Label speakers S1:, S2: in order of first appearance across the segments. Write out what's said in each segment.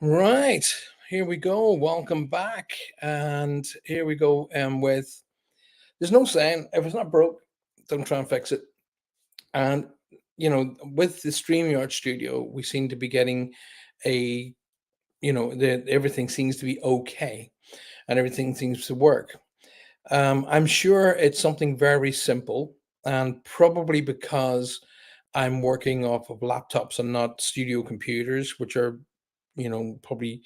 S1: Right. Here we go. Welcome back. And here we go. With there's no saying if it's not broke, don't try and fix it. And with the StreamYard studio, we seem to be getting a everything seems to be okay and everything seems to work. I'm sure it's something very simple, and probably because I'm working off of laptops and not studio computers, which are, probably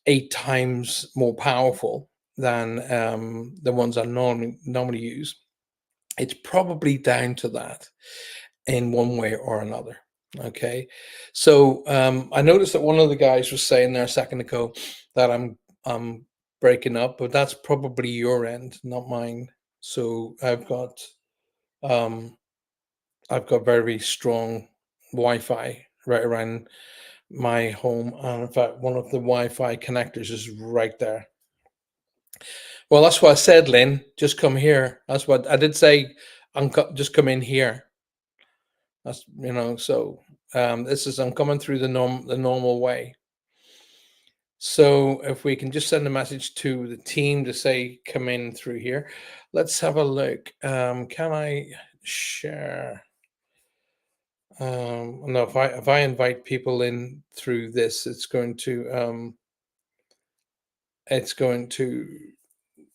S1: 8 times more powerful than the ones I normally use. It's probably down to that in one way or another. Okay, so I noticed that one of the guys was saying there a second ago that I'm breaking up, but that's probably your end, not mine. So um I've got very strong Wi-Fi right around my home, and in fact, one of the Wi-Fi connectors is right there. Well, that's what I said, Lynn. Just come here. That's what I did say. Just come in here. That's so this is I'm coming through the normal way. So if we can just send a message to the team to say come in through here. Let's have a look. Can I share? No, if I invite people in through this, it's going to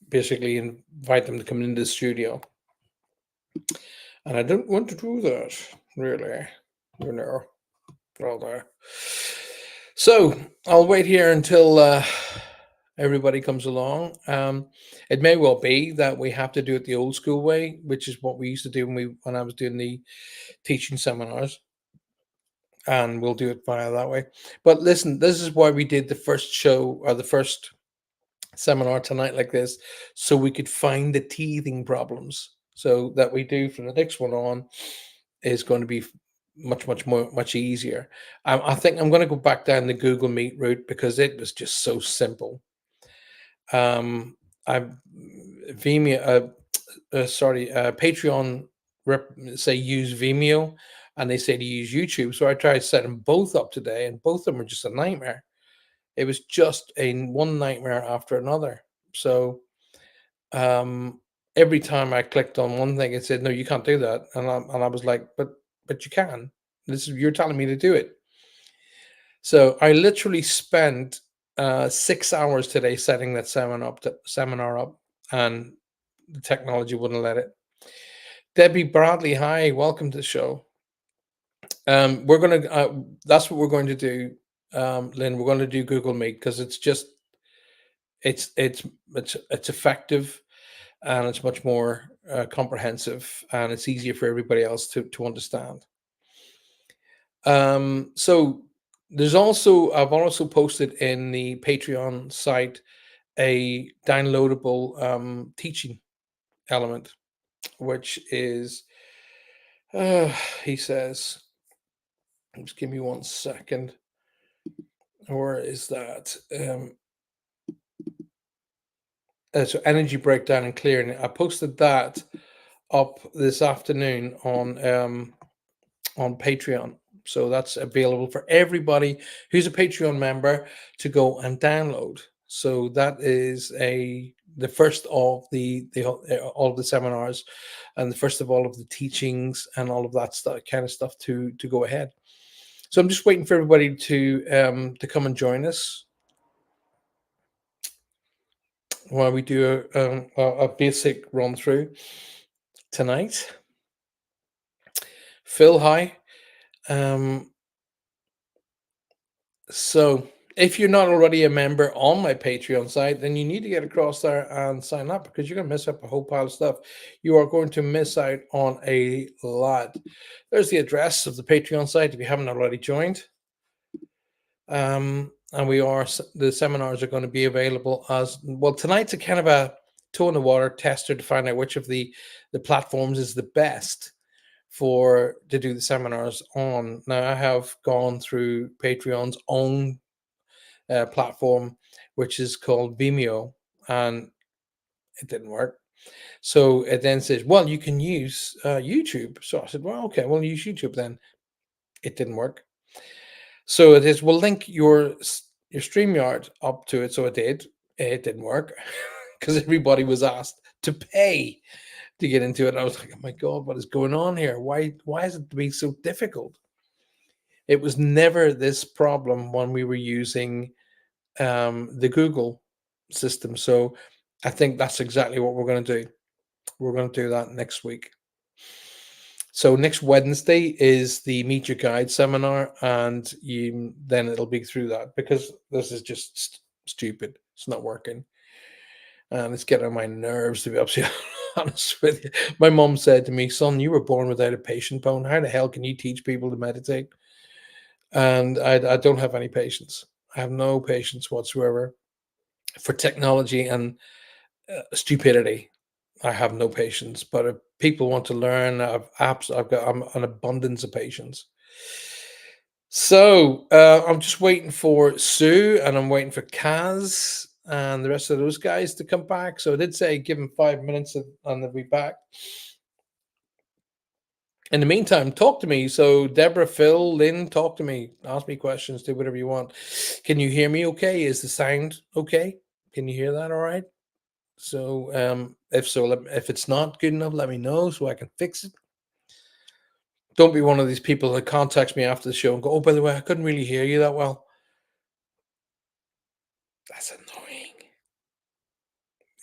S1: basically invite them to come into the studio, and I don't want to do that really, you know. Rather. So I'll wait here until everybody comes along. It may well be that we have to do it the old school way, which is what we used to do when I was doing the teaching seminars, and we'll do it via that way. But listen, this is why we did the first show or the first seminar tonight like this, so we could find the teething problems. So that we do from the next one on is going to be much easier. I think I'm going to go back down the Google Meet route because it was just so simple. I Vimeo, Patreon say use Vimeo, and they say to use YouTube. So I tried setting them both up today, and both of them are just a nightmare. It was just a one nightmare after another. So um, every time I clicked on one thing, it said, "No, you can't do that," and I was like, "But you can. This is you're telling me to do it." So I literally spent 6 hours today setting that seminar up, and the technology wouldn't let it. Debbie Bradley, hi, welcome to the show. We're gonna that's what we're going to do, Lynn. We're going to do Google Meet because it's it's it's effective, and it's much more comprehensive, and it's easier for everybody else to understand. So I've also posted in the Patreon site a downloadable teaching element, which is uh, he says, just give me 1 second. Or is that so energy breakdown and clearing? I posted that up this afternoon on Patreon. So that's available for everybody who's a Patreon member to go and download. So that is the first of the all of the seminars, and the first of all of the teachings and all of that stuff, kind of stuff to go ahead. So I'm just waiting for everybody to come and join us while we do a basic run through tonight. Phil, hi. Um, So, if you're not already a member on my Patreon site, then you need to get across there and sign up because you're going to miss up a whole pile of stuff. You are going to miss out on a lot. There's the address of the Patreon site if you haven't already joined. And the seminars are going to be available as well. Tonight's a kind of a toe in the water tester to find out which of the platforms is the best to do the seminars on. Now, I have gone through Patreon's own platform, which is called Vimeo, and it didn't work. So it then says, well, you can use YouTube. So I said, well, okay, we'll use YouTube then. It didn't work. So it is, we'll link your StreamYard up to it. So it did. It didn't work because everybody was asked to pay to get into it. I was like, oh my God, what is going on here? Why is it being so difficult? It was never this problem when we were using the Google system. So I think that's exactly what we're going to do. We're going to do that next week. So next Wednesday is the Meet Your Guide seminar, and then it'll be through that because this is just stupid. It's not working, and it's getting on my nerves, to be absolutely honest with you. My mom said to me, "Son, you were born without a patient bone. How the hell can you teach people to meditate?" And I don't have any patience. I have no patience whatsoever for technology and stupidity. I have no patience. But if people want to learn, I've got an abundance of patience. So I'm just waiting for Sue and I'm waiting for Kaz and the rest of those guys to come back. So I did say give them 5 minutes and they'll be back. In the meantime, talk to me. So Deborah, Phil, Lynn, talk to me. Ask me questions. Do whatever you want. Can you hear me okay? Is the sound okay? Can you hear that all right? So if so, if it's not good enough, let me know so I can fix it. Don't be one of these people that contacts me after the show and go, "Oh, by the way, I couldn't really hear you that well." That's annoying.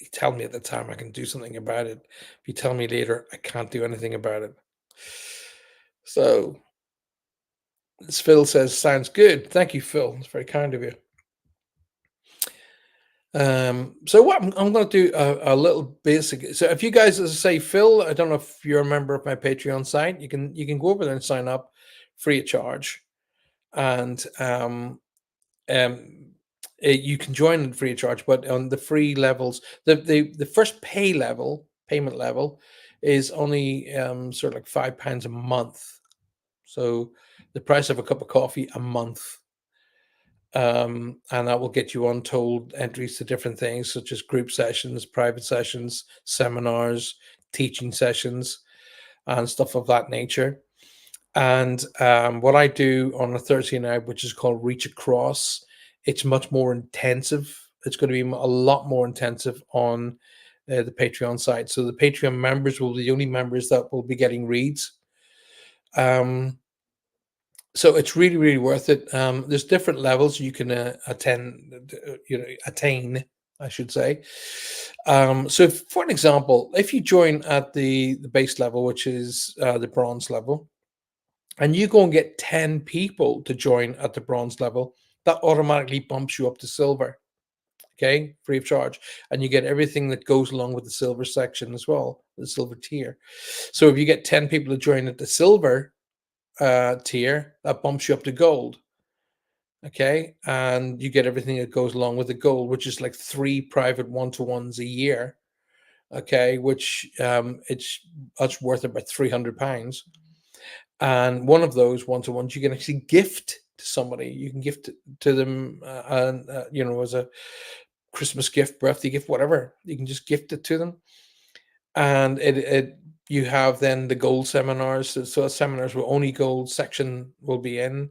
S1: You tell me at the time I can do something about it. If you tell me later, I can't do anything about it. So, as Phil says, sounds good. Thank you, Phil. It's very kind of you. So what I'm going to do a little basic. So if you guys, as I say, Phil, I don't know if you're a member of my Patreon site, you can go over there and sign up free of charge, and um, you can join free of charge. But on the free levels, the first payment level, is only sort of like £5 a month. So the price of a cup of coffee a month. And that will get you untold entries to different things such as group sessions, private sessions, seminars, teaching sessions, and stuff of that nature. And what I do on a Thursday night, which is called Reach Across, it's much more intensive. It's going to be a lot more intensive on the Patreon side. So the Patreon members will be the only members that will be getting reads. So it's really, really worth it. There's different levels you can attain, I should say. So, for an example, if you join at the base level, which is the bronze level, and you go and get 10 people to join at the bronze level, that automatically bumps you up to silver. Okay, free of charge, and you get everything that goes along with the silver section as well, the silver tier. So, if you get 10 people to join at the silver tier, that bumps you up to gold. Okay, and you get everything that goes along with the gold, which is like 3 private one-to-ones a year. Okay, which that's worth about £300. And one of those one-to-ones you can actually gift to somebody. You can gift it to them, and as a Christmas gift, birthday gift, whatever. You can just gift it to them, and it you have then the gold seminars. So seminars where only gold section will be in,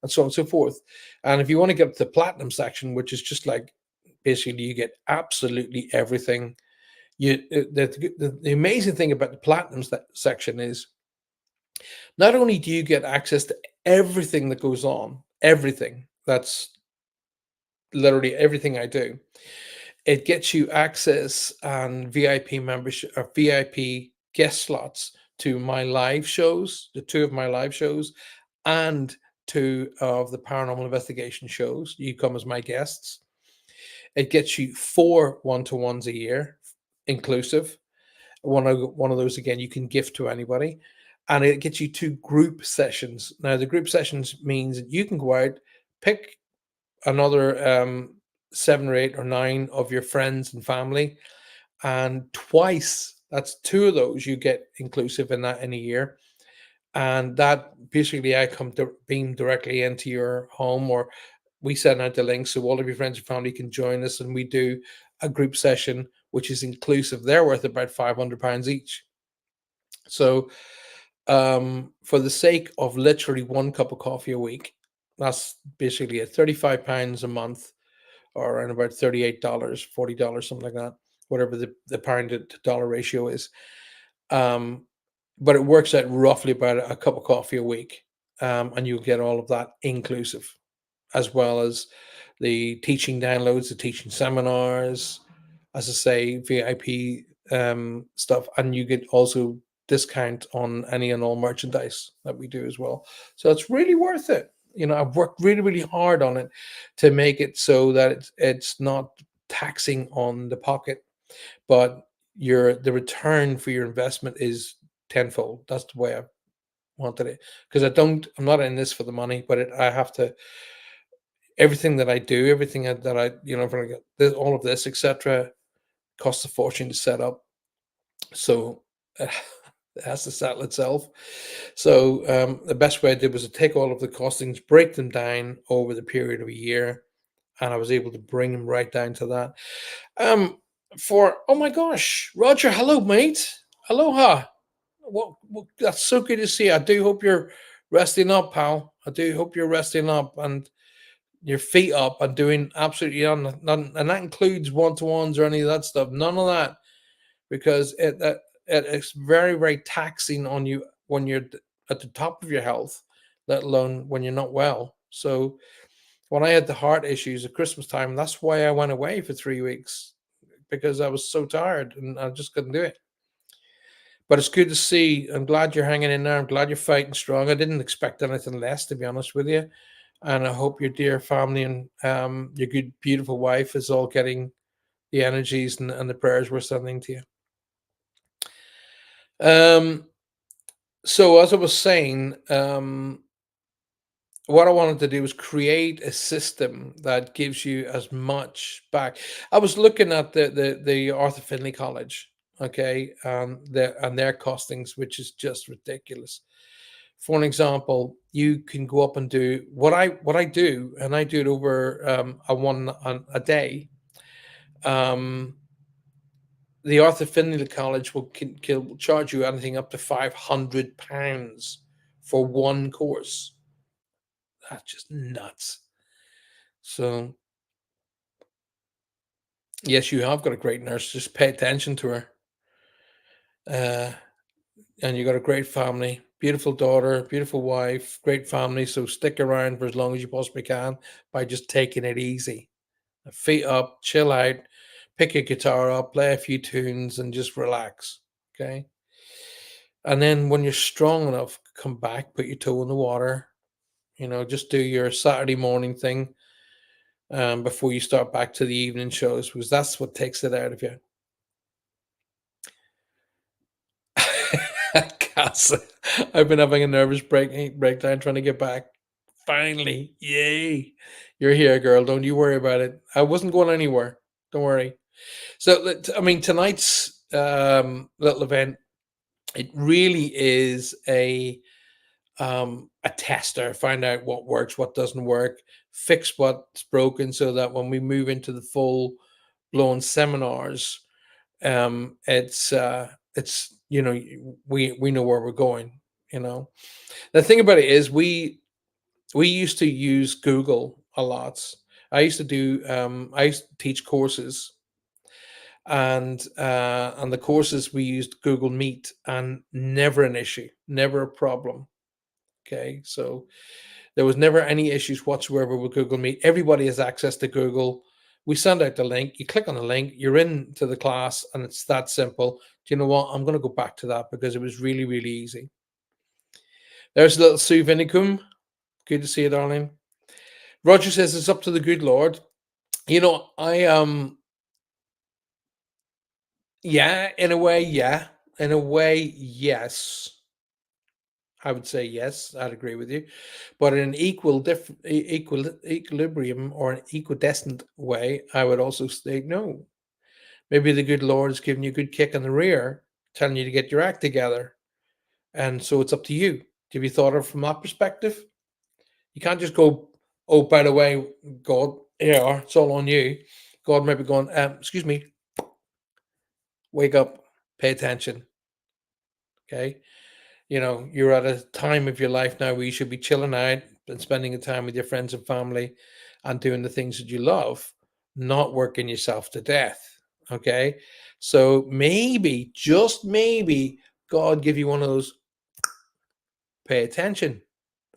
S1: and so on and so forth. And if you want to get to the platinum section, which is just like basically you get absolutely everything. The amazing thing about the platinum section is not only do you get access to everything that goes on, everything that's literally everything I do, it gets you access and VIP membership or VIP guest slots to my live shows, the two of my live shows, and two of the paranormal investigation shows. You come as my guests. It gets you 4 one-to-ones a year, inclusive. One of those again you can gift to anybody, and it gets you 2 group sessions. Now the group sessions means that you can go out, pick another 7 or 8 or 9 of your friends and family, and twice, that's 2 of those you get inclusive in that in a year. And that basically I come to beam directly into your home, or we send out the link so all of your friends and family can join us, and we do a group session which is inclusive. They're worth about £500 each. So for the sake of literally 1 cup of coffee a week, That's basically at £35 a month, or around about $38, $40, something like that, whatever the pound to dollar ratio is. Um, but it works out roughly about a cup of coffee a week, and you'll get all of that inclusive, as well as the teaching downloads, the teaching seminars, as I say, VIP stuff, and you get also discount on any and all merchandise that we do as well. So it's really worth it. I've worked really, really hard on it to make it so that it's not taxing on the pocket, but the return for your investment is tenfold. That's the way I wanted it, because I'm not in this for the money, but I have to, everything that I do, everything that I, when I get all of this, etc., costs a fortune to set up. So it has to settle itself. So the best way I did was to take all of the costings, break them down over the period of a year, and I was able to bring them right down to that. Um, for oh my gosh, Roger, hello, mate, aloha. Well, that's so good to see. I do hope you're resting up, pal. I do hope you're resting up and your feet up and doing absolutely none, and that includes one-to-ones or any of that stuff. None of that, because it's very, very taxing on you when you're at the top of your health, let alone when you're not well. So when I had the heart issues at Christmas time, that's why I went away for 3 weeks, because I was so tired and I just couldn't do it. But it's good to see. I'm glad you're hanging in there. I'm glad you're fighting strong. I didn't expect anything less, to be honest with you. And I hope your dear family and your good, beautiful wife is all getting the energies and the prayers we're sending to you. Um, so, as I was saying, what I wanted to do was create a system that gives you as much back. I was looking at the Arthur Findlay College, okay, their costings, which is just ridiculous. For an example, you can go up and do what I do, and I do it over a day. Um, the Arthur Findlay College will charge you anything up to £500 for one course. That's just nuts. So yes, you have got a great nurse. Just pay attention to her. And you got a great family, beautiful daughter, beautiful wife, great family. So stick around for as long as you possibly can by just taking it easy. Feet up, chill out, pick your guitar up, play a few tunes, and just relax. Okay. And then when you're strong enough, come back, put your toe in the water. Just do your Saturday morning thing before you start back to the evening shows, because that's what takes it out of you. Cass, I've been having a nervous breakdown trying to get back. Finally, yay! You're here, girl. Don't you worry about it. I wasn't going anywhere. Don't worry. So, I mean, tonight's little event, it really is a tester. Find out what works, what doesn't work, fix what's broken, so that when we move into the full blown seminars, it's we know where we're going. The thing about it is we used to use Google a lot. I used to teach courses, and the courses we used Google Meet, and never an issue, never a problem. Okay, so there was never any issues whatsoever with Google Meet. Everybody has access to Google. We send out the link. You click on the link. You're into the class, and it's that simple. Do you know what? I'm going to go back to that because it was really, really easy. There's little Sue Vinicum. Good to see you, darling. Roger says it's up to the good Lord. I yeah, in a way, yeah. In a way, yes. I would say yes, I'd agree with you. But in an equilibrium or an equidistant way, I would also say no. Maybe the good Lord is giving you a good kick in the rear, telling you to get your act together. And so it's up to you. Have you thought of it from that perspective? You can't just go, oh, by the way, God, yeah, it's all on you. God might be going, excuse me, wake up, pay attention. Okay. You're at a time of your life now where you should be chilling out, and spending the time with your friends and family and doing the things that you love, not working yourself to death. Okay. So maybe, just maybe, God give you one of those pay attention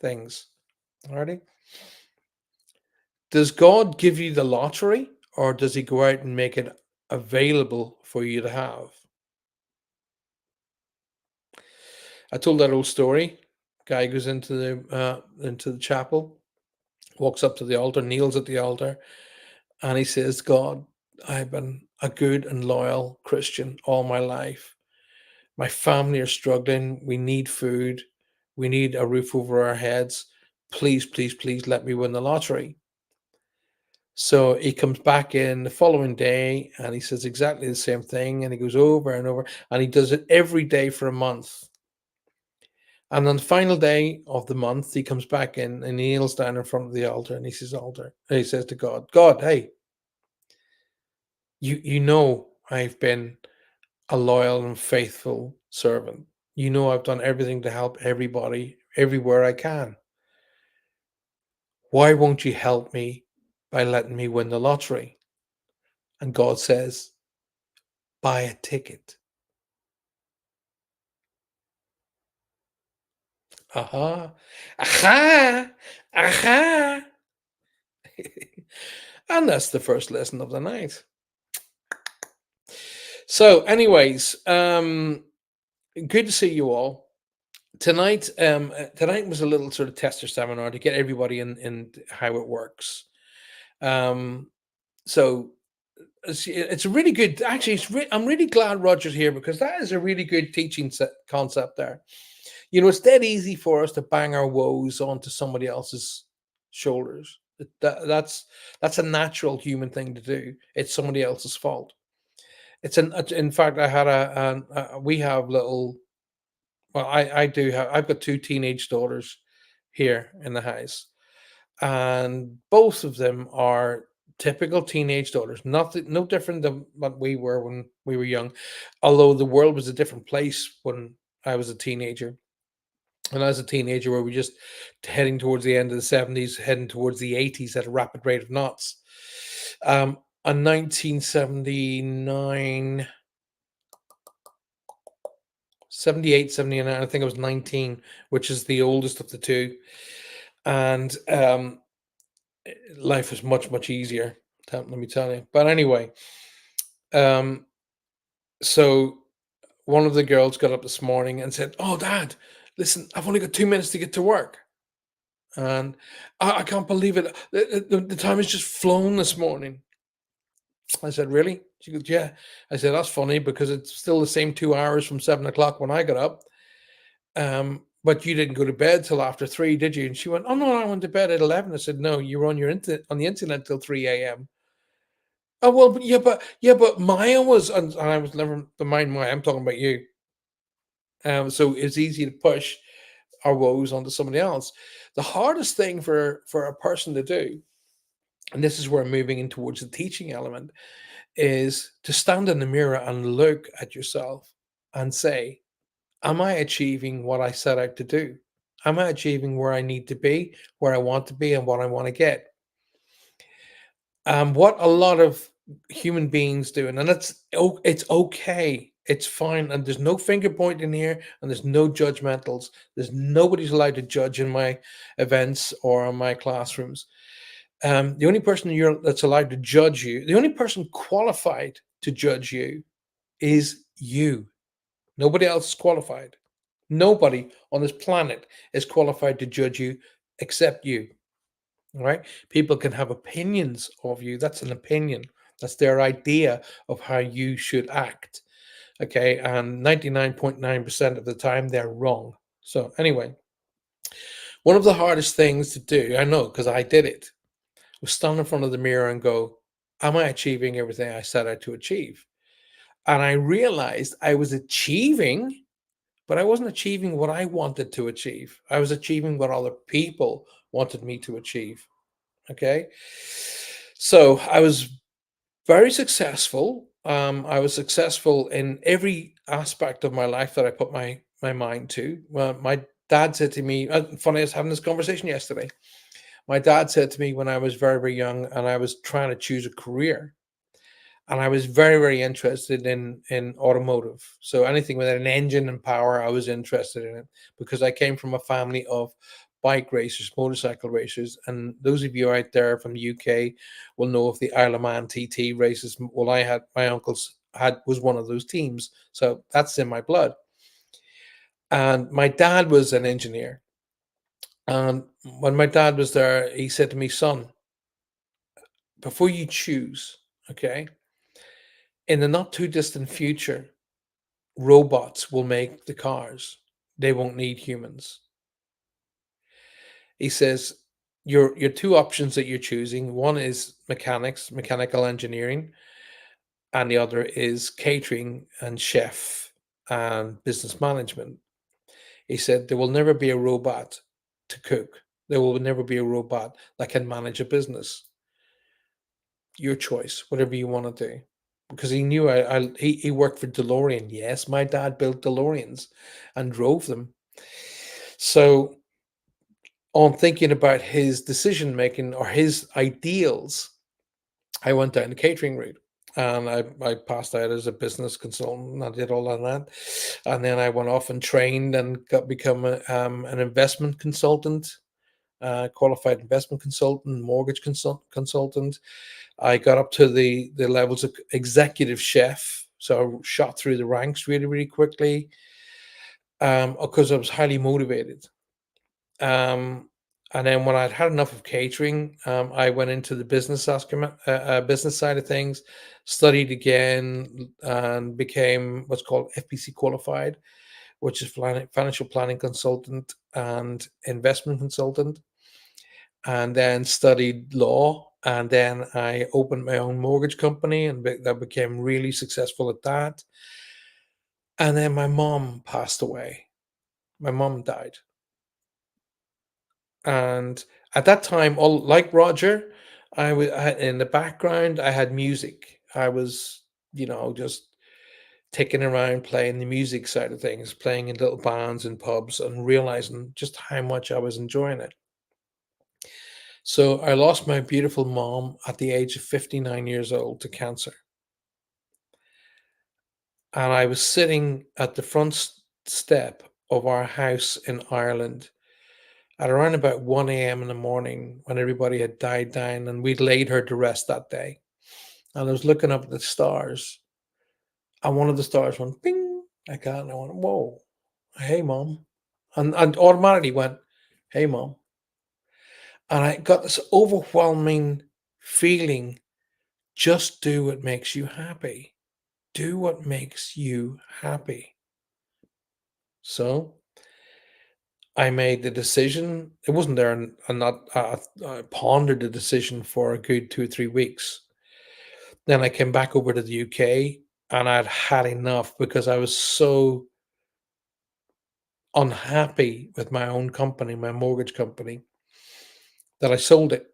S1: things. Alrighty. Does God give you the lottery, or does he go out and make it available for you to have? I told that old story. Guy goes into the chapel, walks up to the altar, kneels at the altar, and he says, God, I've been a good and loyal Christian all my life. My family are struggling. We need food. We need a roof over our heads. Please, please, please let me win the lottery. So he comes back in the following day and he says exactly the same thing. And he goes over and over and he does it every day for a month. And on the final day of the month, he comes back in and he kneels down in front of the altar and he says to God, God, hey, you know I've been a loyal and faithful servant. You know I've done everything to help everybody everywhere I can. Why won't you help me by letting me win the lottery? And God says, buy a ticket. Aha. Aha. Aha. And that's the first lesson of the night. So, anyways, good to see you all. Tonight was a little sort of tester seminar to get everybody in how it works. Um, so it's a really good. Actually, I'm really glad Roger's here because that is a really good teaching concept there. You know, it's dead easy for us to bang our woes onto somebody else's shoulders. That's a natural human thing to do. It's somebody else's fault. In fact, I had we have little. Well, I do have. I've got two teenage daughters here in the house, and both of them are typical teenage daughters. Nothing, no different than what we were when we were young. Although the world was a different place when I was a teenager. And as a teenager, where we just heading towards the end of the 70s, heading towards the 80s at a rapid rate of knots. In 1979, 78, 79, I think I was 19, which is the oldest of the two. And life was much, much easier, let me tell you. But anyway, um, so one of the girls got up this morning and said, "Oh, Dad, listen, I've only got 2 minutes to get to work." And I can't believe it. The time has just flown this morning. I said, "Really?" She goes, "Yeah." I said, "That's funny because it's still the same 2 hours from 7 o'clock when I got up. But you didn't go to bed till after 3, did you?" And she went, "Oh no, I went to bed at 11." I said, "No, you were on on the internet till 3 a.m." Oh well, but Maya was, and I was never the mind Maya. I'm talking about you. So it's easy to push our woes onto somebody else. The hardest thing for a person to do, and this is where I'm moving in towards the teaching element, is to stand in the mirror and look at yourself and say, am I achieving what I set out to do? Am I achieving where I need to be, where I want to be, and what I want to get? What a lot of human beings do, and it's okay, it's fine, and there's no finger pointing here, and there's no judgmentals. There's nobody's allowed to judge in my events or in my classrooms. The only person that's allowed to judge you, the only person qualified to judge you, is you. Nobody else is qualified. Nobody on this planet is qualified to judge you except you. All right. People can have opinions of you. That's an opinion. That's their idea of how you should act. Okay. And 99.9% of the time, they're wrong. So, anyway, one of the hardest things to do, I know because I did it, was stand in front of the mirror and go, am I achieving everything I set out to achieve? And I realized I was achieving, but I wasn't achieving what I wanted to achieve. I was achieving what other people wanted me to achieve. Okay. So I was very successful. I was successful in every aspect of my life that I put my mind to. Well, dad said to me, funny, I was having this conversation yesterday. My dad said to me when I was very, very young and I was trying to choose a career, and I was very, very interested in automotive. So anything with an engine and power, I was interested in it because I came from a family of bike racers, motorcycle racers, and those of you out there from the UK will know of the Isle of Man TT races. Well, I had my uncle's had was one of those teams, so that's in my blood. And my dad was an engineer, and when my dad was there, he said to me, "Son, before you choose, okay, in the not too distant future, robots will make the cars. They won't need humans." He says, your two options that you're choosing, one is mechanical engineering, and the other is catering and chef and business management. He said, there will never be a robot to cook. There will never be a robot that can manage a business. Your choice, whatever you want to do. Because he knew he worked for DeLorean. Yes, my dad built DeLoreans and drove them. So, on thinking about his decision making or his ideals, I went down the catering route. And I passed out as a business consultant. And I did all of that, and then I went off and trained and got become an investment consultant, qualified investment consultant, mortgage consultant. I got up to the levels of executive chef, so I shot through the ranks really, really quickly, because I was highly motivated. Um, and then when I'd had enough of catering, I went into the business side of things, studied again, and became what's called FPC qualified, which is financial planning consultant and investment consultant, and then studied law. And then I opened my own mortgage company, and that became really successful at that. And then my mom passed away. My mom died. And at that time, all like Roger, in the background, I had music. I was, just taking around playing the music side of things, playing in little bands and pubs and realizing just how much I was enjoying it. So I lost my beautiful mom at the age of 59 years old to cancer. And I was sitting at the front step of our house in Ireland at around about 1 a.m. in the morning when everybody had died down and we'd laid her to rest that day. And I was looking up at the stars, and one of the stars went bing like that. And I went, whoa, hey, mom. And automatically went, hey, mom. And I got this overwhelming feeling, just do what makes you happy. Do what makes you happy. So I made the decision. It wasn't there, and not I pondered the decision for a good 2 or 3 weeks. Then I came back over to the UK, and I'd had enough because I was so unhappy with my own company, my mortgage company, that I sold it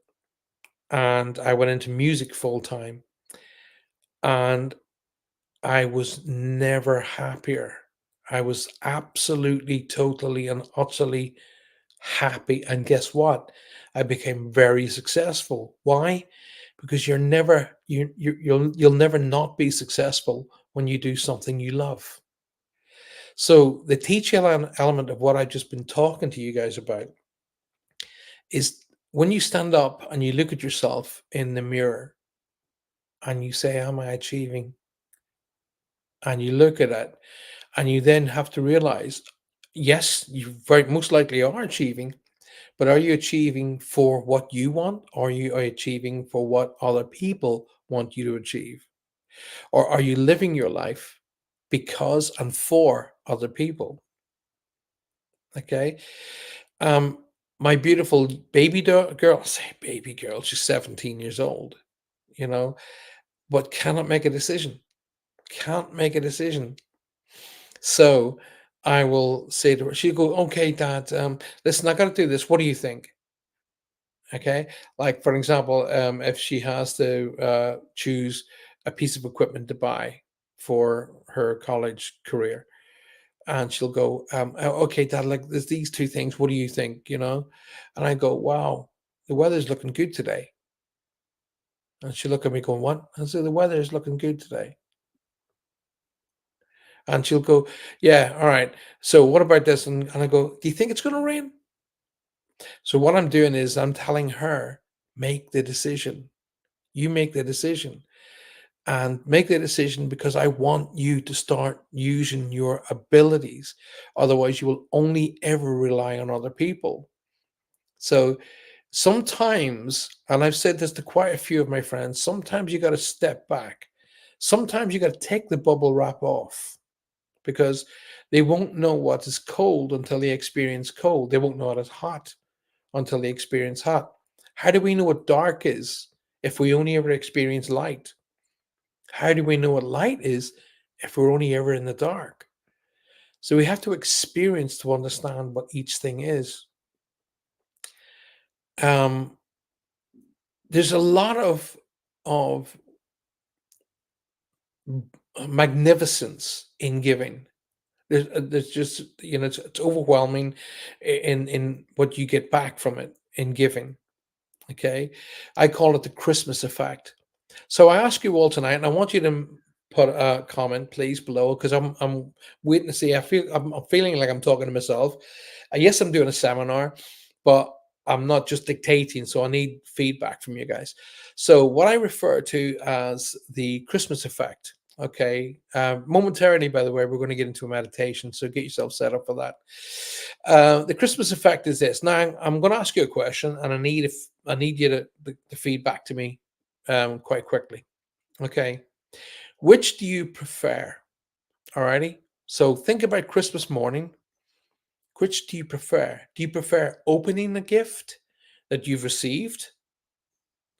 S1: and I went into music full time. And I was never happier. I was absolutely, totally, and utterly happy. And guess what? I became very successful. Why? Because you'll never not be successful when you do something you love. So the teaching element of what I've just been talking to you guys about is when you stand up and you look at yourself in the mirror and you say, am I achieving? And you look at it and you then have to realize, yes, you very most likely are achieving, but are you achieving for what you want, or are you achieving for what other people want you to achieve? Or are you living your life because and for other people? Okay. Um, my beautiful girl, I say baby girl, she's 17 years old, you know, but cannot make a decision. Can't make a decision. So I will say to her, she'll go, okay, dad, listen, I got to do this. What do you think? Okay. Like, for example, if she has to choose a piece of equipment to buy for her college career, And she'll go, okay, Dad, like there's these two things. What do you think? And I go, wow, the weather's looking good today. And she'll look at me going, what? I say, the weather is looking good today. And she'll go, yeah, all right. So what about this? And I go, do you think it's going to rain? So what I'm doing is I'm telling her, make the decision. You make the decision, and make the decision, because I want you to start using your abilities. Otherwise, you will only ever rely on other people. So sometimes, and I've said this to quite a few of my friends, sometimes you got to step back. Sometimes you got to take the bubble wrap off, because they won't know what is cold until they experience cold. They won't know what is hot until they experience hot. How do we know what dark is if we only ever experience light? How do we know what light is if we're only ever in the dark? So we have to experience to understand what each thing is. Um, there's a lot of magnificence in giving. There's just it's overwhelming in what you get back from it in giving. Okay, I call it the Christmas effect. So I ask you all tonight, and I want you to put a comment, please, below, because I'm waiting to see. I'm feeling like I'm talking to myself. Yes, I'm doing a seminar, but I'm not just dictating, so I need feedback from you guys. So what I refer to as the Christmas effect. Okay, momentarily, by the way, we're going to get into a meditation, so get yourself set up for that. The Christmas effect is this. Now, I'm going to ask you a question, and I need you to feedback to me quite quickly. Okay. Which do you prefer? Alrighty. So think about Christmas morning. Which do you prefer? Do you prefer opening a gift that you've received?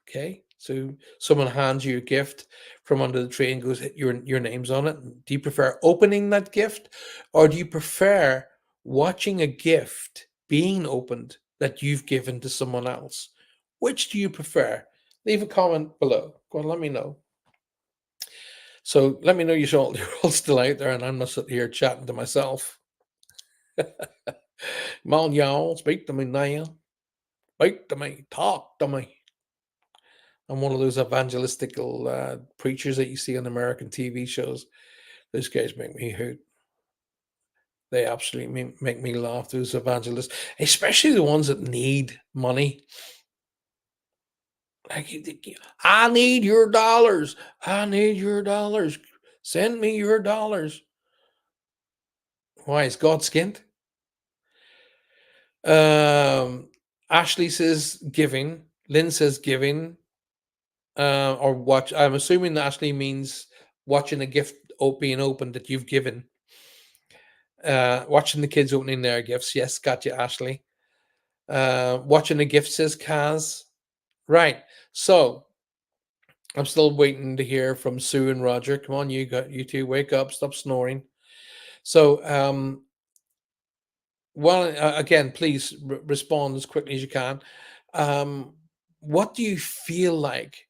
S1: Okay. So someone hands you a gift from under the tree and goes, your name's on it. Do you prefer opening that gift, or do you prefer watching a gift being opened that you've given to someone else? Which do you prefer? Leave a comment below. Go on, let me know. So let me know you're all still out there, and I'm not sitting here chatting to myself. Come on, y'all, speak to me now. Speak to me. Talk to me. I'm one of those evangelistical preachers that you see on American TV shows. Those guys make me hoot. They absolutely make me laugh. Those evangelists, especially the ones that need money. Like, I need your dollars. I need your dollars. Send me your dollars. Why is God skint? Ashley says giving. Lynn says giving. Or watch. I'm assuming that Ashley means watching a gift being opened that you've given. Watching the kids opening their gifts. Yes, got you, Ashley. Watching a gift, says Kaz. Right. So I'm still waiting to hear from Sue and Roger. Come on, you two, wake up, stop snoring. So well, again, please respond as quickly as you can. What do you feel like?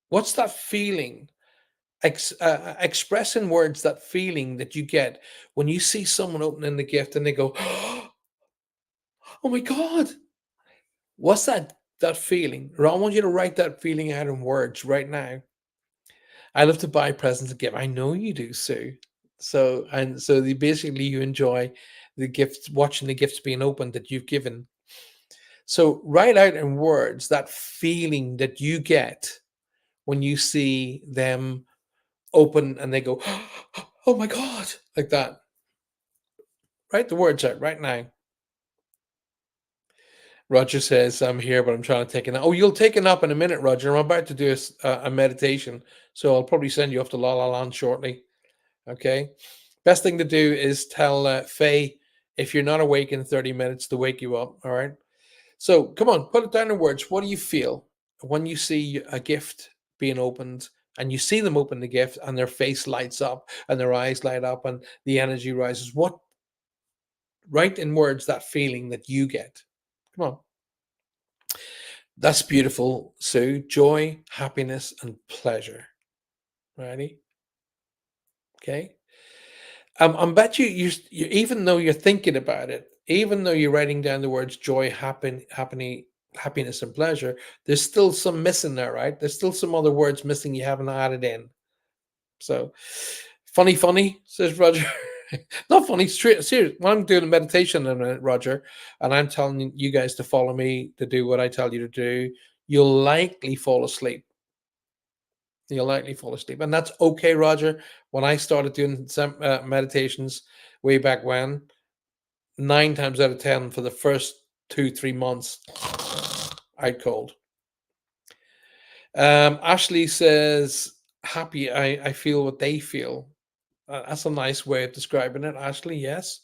S1: What's that feeling? Express in words that feeling that you get when you see someone opening the gift and they go, "Oh my God!" What's that feeling? Or I want you to write that feeling out in words right now. I love to buy presents and give. I know you do, Sue. So basically you enjoy the gifts, watching the gifts being opened that you've given. So write out in words that feeling that you get when you see them open and they go, "Oh my God," like that. Write the words out right now. Roger says, "I'm here, but I'm trying to take a nap." Oh, you'll take a nap in a minute, Roger. I'm about to do a meditation, so I'll probably send you off to La La Land shortly. Okay. Best thing to do is tell Faye, if you're not awake in 30 minutes, to wake you up. All right. So come on, put it down in words. What do you feel when you see a gift being opened and you see them open the gift and their face lights up and their eyes light up and the energy rises? What, write in words that feeling that you get. Come on. That's beautiful, Sue. Joy, happiness, and pleasure. Righty. Okay. I'm bet you even though you're thinking about it, even though you're writing down the words joy, happiness, and pleasure, there's still some missing there, right? There's still some other words missing you haven't added in. So funny, says Roger. Not funny, straight serious. When I'm doing a meditation in a minute, Roger, and I'm telling you guys to follow me to do what I tell you to do, you'll likely fall asleep. You'll likely fall asleep, and that's okay, Roger. When I started doing some meditations way back when, 9 times out of 10 for the first 2 3 months, I'd cold. Ashley says, "Happy. I feel what they feel." That's a nice way of describing it, Ashley. Yes.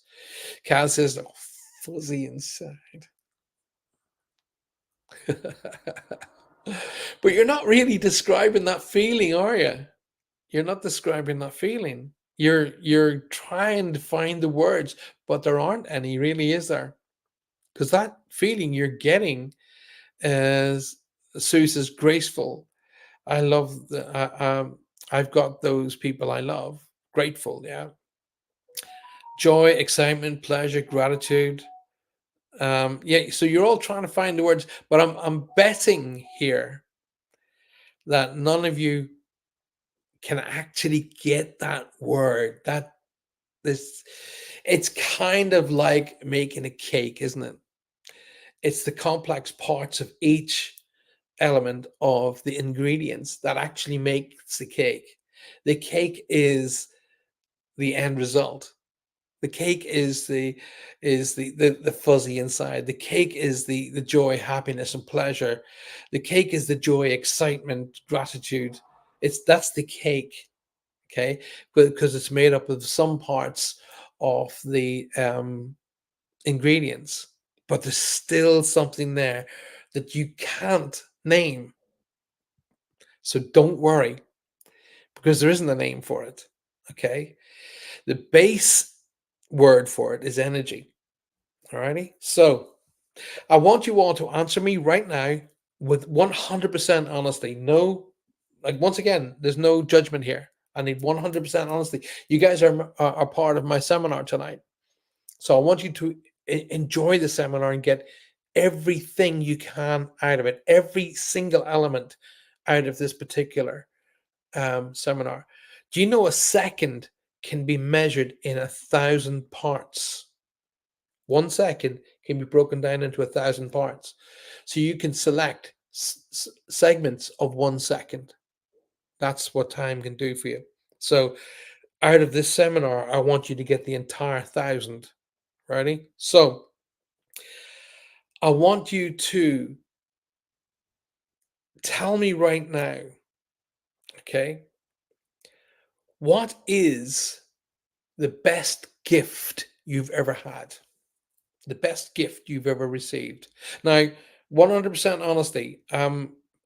S1: Kaz says, "Oh, fuzzy inside." But you're not really describing that feeling, are you? You're not describing that feeling. You're trying to find the words, but there aren't any, really, is there? Because that feeling you're getting is, Sue says, graceful. I love the I've got those people I love. Grateful, yeah. Joy, excitement, pleasure, gratitude. Yeah, so you're all trying to find the words, but I'm betting here that none of you can actually get that word. That this It's kind of like making a cake, isn't it? It's the complex parts of each element of the ingredients that actually makes the cake. The cake is the end result. The cake is the fuzzy inside. The cake is the joy, happiness, and pleasure. The cake is the joy, excitement, gratitude. That's the cake, okay? Because it's made up of some parts of the ingredients, but there's still something there that you can't name. So don't worry, because there isn't a name for it. Okay. The base word for it is energy. Alrighty. So I want you all to answer me right now with 100% honesty. No, like, once again, there's no judgment here. I need 100% honesty. You guys are part of my seminar tonight. So I want you to enjoy the seminar and get everything you can out of it, every single element out of this particular seminar. Do you know a second can be measured in 1,000 parts? 1 second can be broken down into 1,000 parts. So you can select segments of 1 second. That's what time can do for you. So out of this seminar, I want you to get the entire 1,000. Ready? So I want you to tell me right now, okay, what is the best gift you've ever had? The best gift you've ever received. Now, 100% honesty.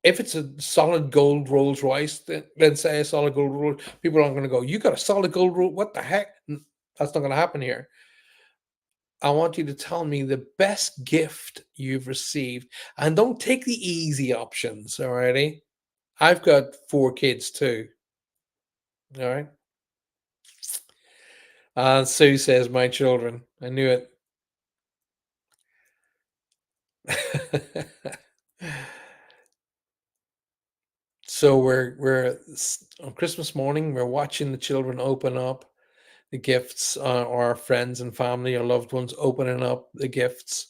S1: If it's a solid gold Rolls Royce, then say a solid gold Rolls, people aren't going to go, "You got a solid gold Rolls? What the heck?" That's not going to happen here. I want you to tell me the best gift you've received, and don't take the easy options. Alrighty, I've got 4 kids too. All right. Sue says, "My children." I knew it. So on Christmas morning, we're watching the children open up the gifts, or our friends and family or loved ones opening up the gifts,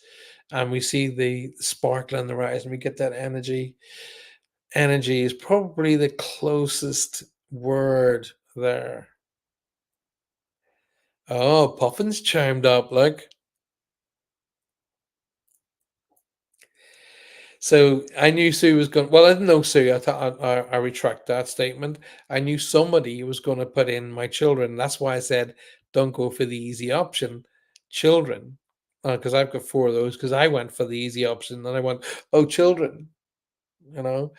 S1: and we see the sparkle in their eyes, and we get that energy. Energy is probably the closest word there. Oh, Puffin's chimed up. Look. So I knew Sue was going. Well, I didn't know Sue. I retract that statement. I knew somebody was going to put in my children. That's why I said don't go for the easy option, children, because I've got 4 of those. Because I went for the easy option, and I went, oh, children. You know.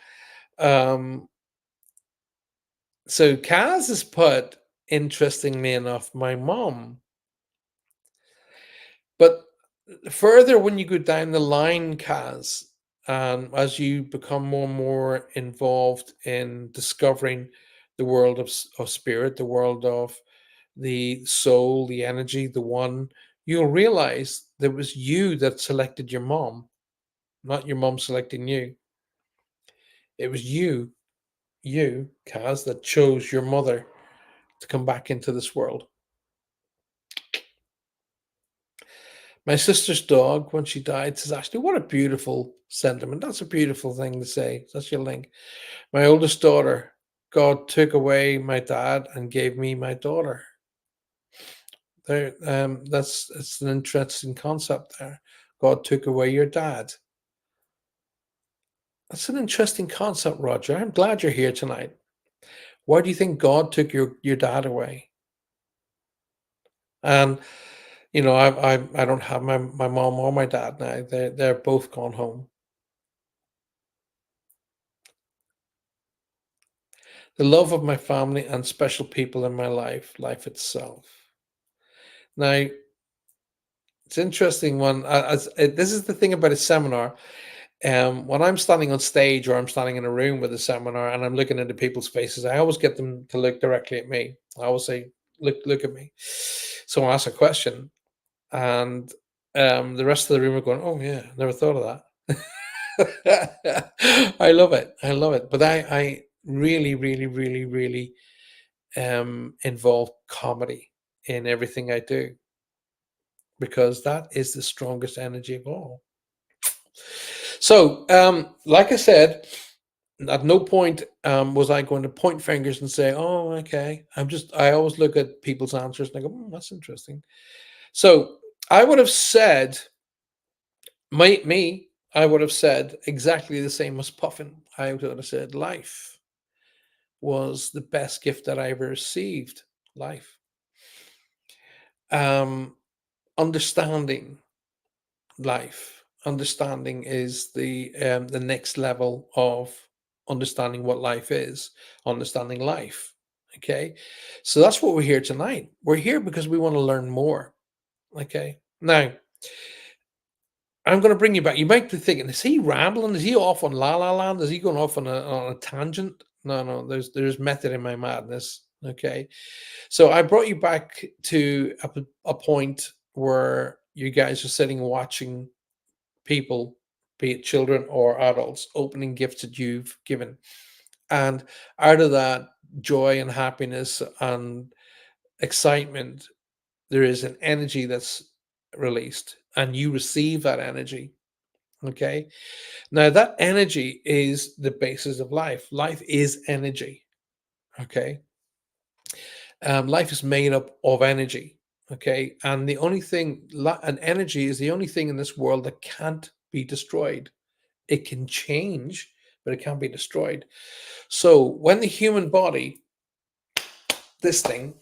S1: Um, so Kaz has put, interestingly enough, my mom. But further, when you go down the line, Kaz, as you become more and more involved in discovering the world of spirit, the world of the soul, the energy, the one, you'll realize that it was you that selected your mom, not your mom selecting you. It was you, Kaz, that chose your mother to come back into this world. My sister's dog, when she died, says, Ashley, what a beautiful sentiment. That's a beautiful thing to say. That's your link. My oldest daughter, God took away my dad and gave me my daughter. There, that's it's an interesting concept there. God took away your dad. That's an interesting concept, Roger. I'm glad you're here tonight. Why do you think God took your dad away? And I don't have my mom or my dad now. They're both gone home. The love of my family and special people in my life itself. Now, it's interesting when this is the thing about a seminar. When I'm standing on stage or I'm standing in a room with a seminar and I'm looking into people's faces, I always get them to look directly at me. I always say, look at me." Someone asks a question, and the rest of the room are going, "Oh yeah, never thought of that." I love it. I love it. But I really, really, really, really involve comedy in everything I do because that is the strongest energy of all. So, like I said, at no point was I going to point fingers and say, "Oh, okay." I always look at people's answers and I go, "That's interesting." So, I would have said, I would have said exactly the same as Puffin. I would have said, life was the best gift that I ever received. Life. Um, Understanding life. Understanding is the next level of understanding what life is, understanding life. Okay. So that's what we're here tonight. We're here because we want to learn more. Okay. Now, I'm going to bring you back. You might be thinking, is he rambling? Is he off on La La Land? Is he going off on a tangent? No, no, there's method in my madness. Okay. So I brought you back to a point where you guys are sitting watching people, be it children or adults, opening gifts that you've given. And out of that joy and happiness and excitement, there is an energy that's released, and you receive that energy. Okay. Now, that energy is the basis of life. Life is energy. Okay. Life is made up of energy. Okay. And the only thing, and energy is the only thing in this world that can't be destroyed. It can change, but it can't be destroyed. So when the human body, this thing,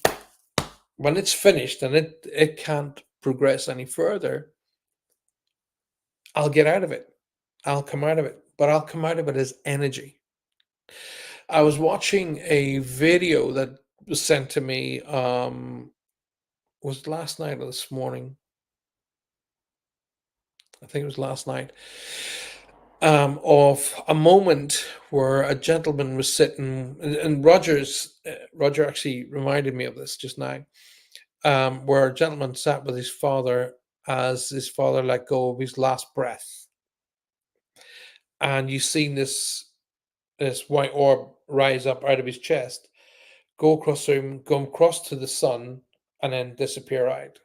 S1: when it's finished and it can't progress any further, I'll get out of it. I'll come out of it, but I'll come out of it as energy. I was watching a video that was sent to me. Was it last night or this morning? I think it was last night. Of a moment where a gentleman was sitting, and Roger actually reminded me of this just now. Where a gentleman sat with his father as his father let go of his last breath, and you seen this white orb rise up out of his chest, go across the room, go across to the sun, and then disappear out.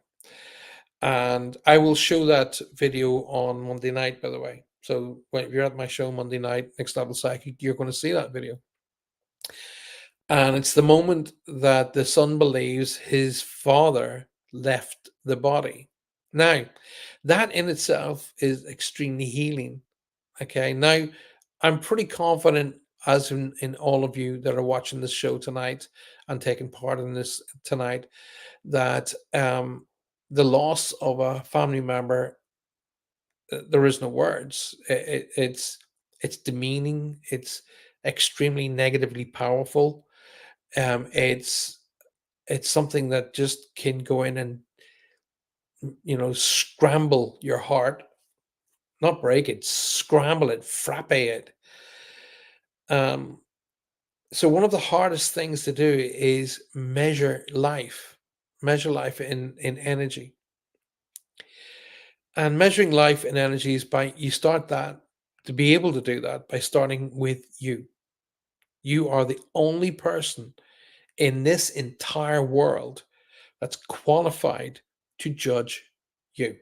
S1: And I will show that video on Monday night, by the way. So if you're at my show Monday night, Next Level Psychic, you're going to see that video. And it's the moment that the son believes his father left the body. Now, that in itself is extremely healing. Okay. Now, I'm pretty confident, as in all of you that are watching this show tonight and taking part in this tonight, that the loss of a family member, there is no words. It's demeaning. It's extremely negatively powerful. It's something that just can go in and scramble your heart, not break it, scramble it, frappe it. Um, so one of the hardest things to do is measure life. Measure life in energy. And measuring life in energy is by you start that to be able to do that by starting with you. You are the only person in this entire world that's qualified to judge you.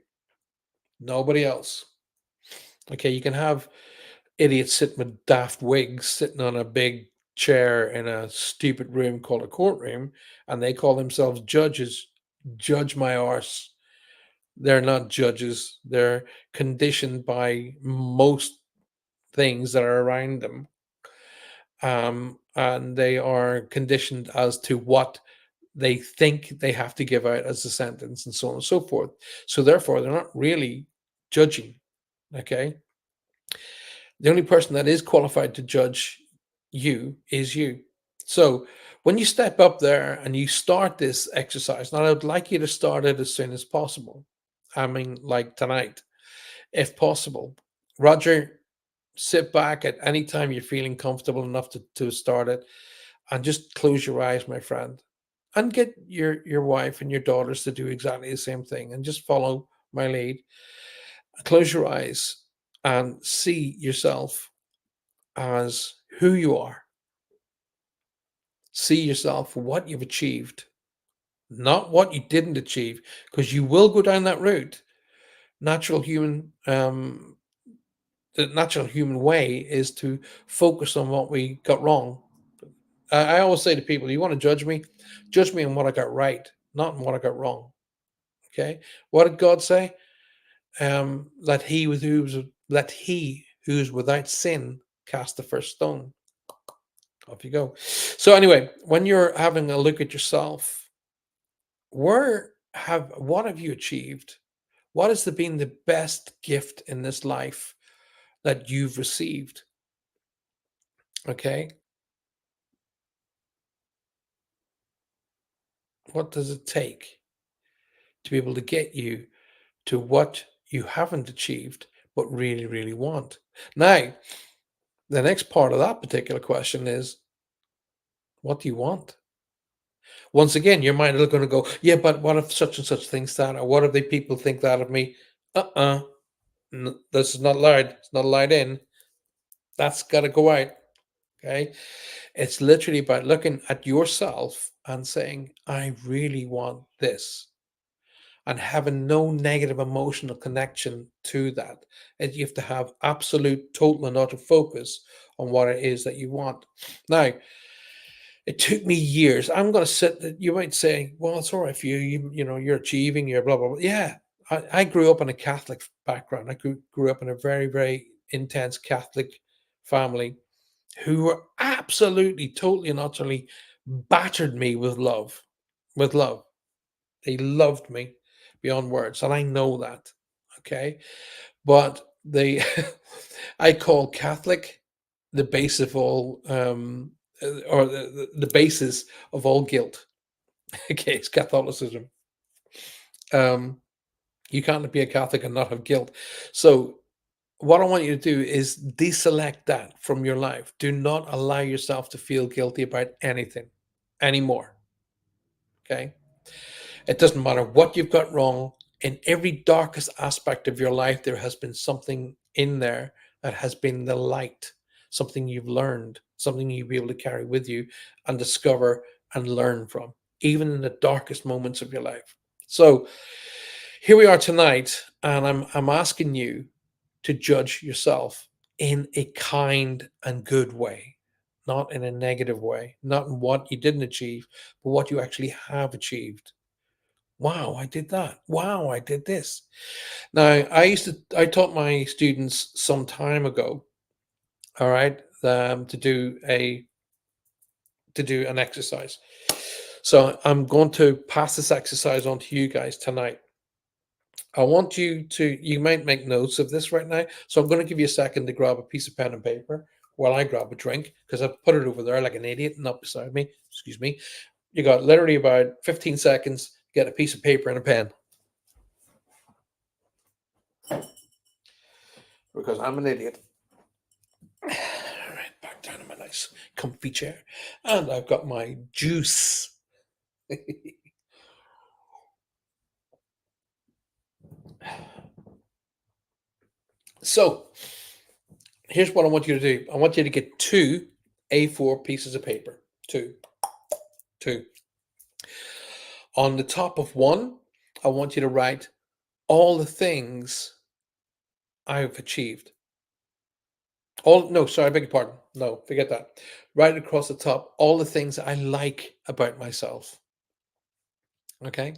S1: Nobody else. Okay, you can have idiots sitting with daft wigs sitting on a big chair in a stupid room called a courtroom, and they call themselves judges. Judge my arse. They're not judges. They're conditioned by most things that are around them. And they are conditioned as to what they think they have to give out as a sentence and so on and so forth. So therefore, they're not really judging. Okay. The only person that is qualified to judge you is you. So when you step up there and you start this exercise, now I would like you to start it as soon as possible. I mean, like tonight, if possible. Roger, sit back at any time you're feeling comfortable enough to start it and just close your eyes, my friend. And get your wife and your daughters to do exactly the same thing and just follow my lead. Close your eyes and see yourself as who you are. See yourself for what you've achieved, not what you didn't achieve, because you will go down that route. Natural human, the natural human way is to focus on what we got wrong. I always say to people, you want to judge me on what I got right, not on what I got wrong. Okay, what did God say? Let he who's without sin cast the first stone. Off you go. So anyway, when you're having a look at yourself, what have you achieved? What has been the best gift in this life that you've received? Okay. What does it take to be able to get you to what you haven't achieved but really, really want? Now, the next part of that particular question is, what do you want? Once again, your mind is going to go, yeah, but what if such and such thinks that, or what if the people think that of me? Uh-uh. This is not allowed. It's not allowed in. That's got to go out. Okay. It's literally about looking at yourself and saying, I really want this, and having no negative emotional connection to that. And you have to have absolute, total, and utter focus on what it is that you want. Now, it took me years. I'm going to sit. You might say, "Well, it's all right for you. You're achieving. You're blah blah blah." Yeah, I grew up in a Catholic background. I grew up in a very very intense Catholic family who were absolutely, totally, and utterly battered me with love. With love, they loved me beyond words, and I know that. Okay, but they, I call Catholic the base of all, or the basis of all guilt. Okay, it's Catholicism. Um, you can't be a Catholic and not have guilt. So, what I want you to do is deselect that from your life. Do not allow yourself to feel guilty about anything anymore. Okay. It doesn't matter what you've got wrong. In every darkest aspect of your life, there has been something in there that has been the light, something you've learned, something you'll be able to carry with you and discover and learn from, even in the darkest moments of your life. So here we are tonight, and I'm asking you to judge yourself in a kind and good way, not in a negative way, not in what you didn't achieve, but what you actually have achieved. Wow, I did that. Wow, I did this. Now, I taught my students some time ago, all right, to do an exercise. So I'm going to pass this exercise on to you guys tonight. I want you might make notes of this right now. So I'm going to give you a second to grab a piece of pen and paper while I grab a drink because I've put it over there like an idiot, not beside me. Excuse me. You got literally about 15 seconds. Get a piece of paper and a pen because I'm an idiot. All right, back down in my nice comfy chair. And I've got my juice. So here's what I want you to do. I want you to get two A4 pieces of paper. Two. Two. On the top of one, I want you to write all the things I've achieved. All no, sorry, I beg your pardon. No, forget that. Right across the top, all the things I like about myself. Okay.